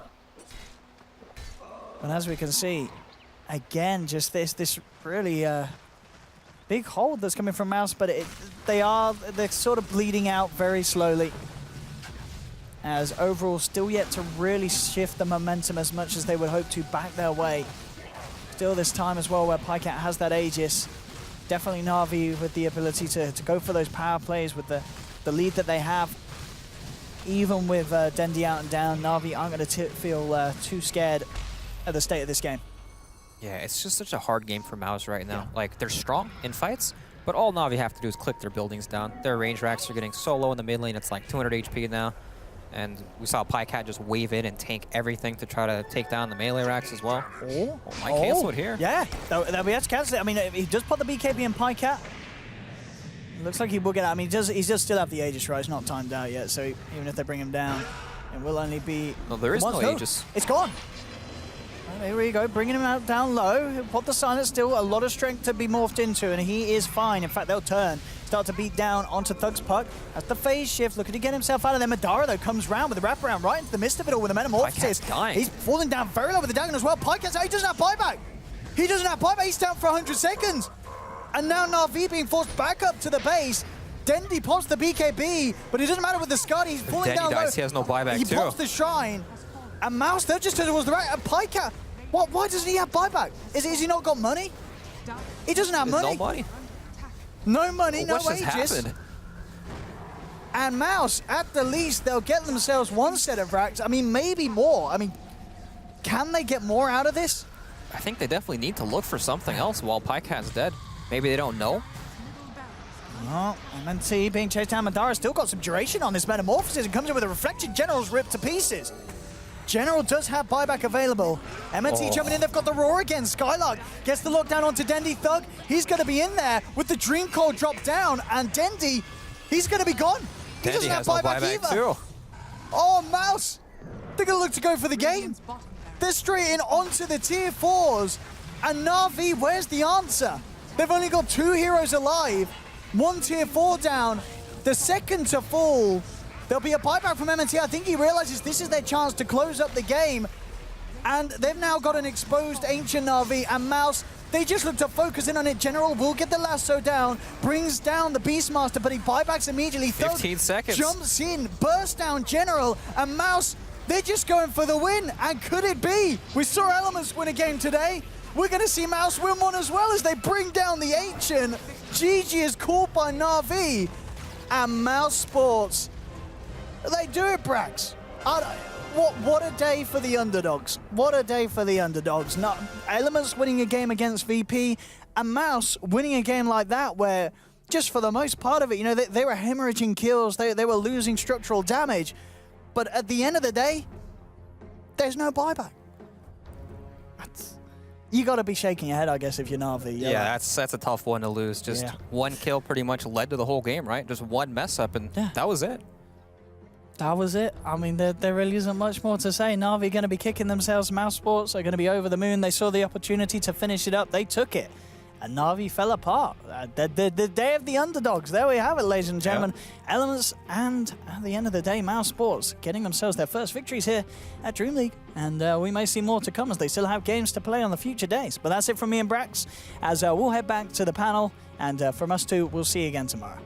And as we can see, again, just this really big hold that's coming from Mouse, but they're sort of bleeding out very slowly. As overall, still yet to really shift the momentum as much as they would hope to back their way. Still this time as well where Pycat has that Aegis. Definitely Na'Vi with the ability to go for those power plays with the lead that they have. Even with Dendi out and down, Na'Vi aren't going to feel too scared at the state of this game. Yeah, it's just such a hard game for Mouse right now. Yeah. Like, they're strong in fights, But all Na'Vi have to do is click their buildings down. Their range racks are getting so low in the mid lane, it's like 200 HP now. And we saw PyCat just wave in and tank everything to try to take down the melee racks as well. Oh, might cancel it here. Yeah, that'll be to cancel it. I mean, he does put the BKB in PyCat. Looks like he will get out. I mean, he does still have the Aegis, right? It's not timed out yet, so even if they bring him down, it will only be... No, there is no Aegis. It's gone. There we go, bringing him out down low. Put the silence, still a lot of strength to be morphed into, and he is fine. In fact, they'll start to beat down onto Thug's Puck. That's the phase shift, looking to get himself out of there. Madara, though, comes round with the wraparound right into the midst of it all with the Metamorphosis. He's falling down very low with the Dagon as well. Pycat's out, he doesn't have buyback. He doesn't have buyback, he's down for 100 seconds. And now Na'Vi being forced back up to the base. Dendy pops the BKB, but it doesn't matter with the Scud, he's falling down low. He has no buyback, He pops the Shrine. And Mouse, they're just towards the right, and Pycat. Why doesn't he have buyback? Is he not got money? He doesn't have money. No money. No money, no What just Aegis. happened? And Mouse, at the least, they'll get themselves one set of racks. I mean, maybe more. I mean, can they get more out of this? I think they definitely need to look for something else while PyCat's dead. Maybe they don't know. Oh, MNT being chased down. Madara still got some duration on this Metamorphosis and comes in with a Reflection. General's ripped to pieces. General does have buyback available. MNT jumping in, they've got the Roar again. Skylark gets the lockdown onto Dendy Thug. He's going to be in there with the Dream Core drop down, and Dendy, he's going to be gone. He doesn't have buyback either. Too. Oh, Mouse, they're going to look to go for the game. They're straight in onto the tier 4s, and Na'Vi, where's the answer? They've only got 2 heroes alive, 1 tier 4 down, the second to fall. There'll be a buyback from MNT. I think he realizes this is their chance to close up the game. And they've now got an exposed Ancient Na'Vi, and Mouse, they just look to focus in on it. General will get the lasso down, brings down the Beastmaster, but he buybacks immediately. 15 seconds. Jumps in, bursts down General, and Mouse, they're just going for the win. And could it be? We saw Elements win a game today. We're going to see Mouse win one as well as they bring down the Ancient. GG is caught by Na'Vi, and Mousesports. They do it, Brax. What a day for the underdogs. What a day for the underdogs. Not Elements winning a game against VP, and Mouse winning a game like that where, just for the most part of it, you know, they were hemorrhaging kills, they were losing structural damage, but at the end of the day, there's no buyback. You got to be shaking your head, I guess, if you're Na'Vi. Yeah, that's a tough one to lose. Just one kill pretty much led to the whole game, right? Just one mess up, and that was it. That was it. I mean, there really isn't much more to say. Na'Vi going to be kicking themselves. Mousesports are going to be over the moon. They saw the opportunity to finish it up. They took it. And Na'Vi fell apart. The day of the underdogs. There we have it, ladies and gentlemen. Elements, and at the end of the day, Mousesports getting themselves their first victories here at DreamLeague. And we may see more to come as they still have games to play on the future days. But that's it from me and Brax, as we'll head back to the panel. And from us two, we'll see you again tomorrow.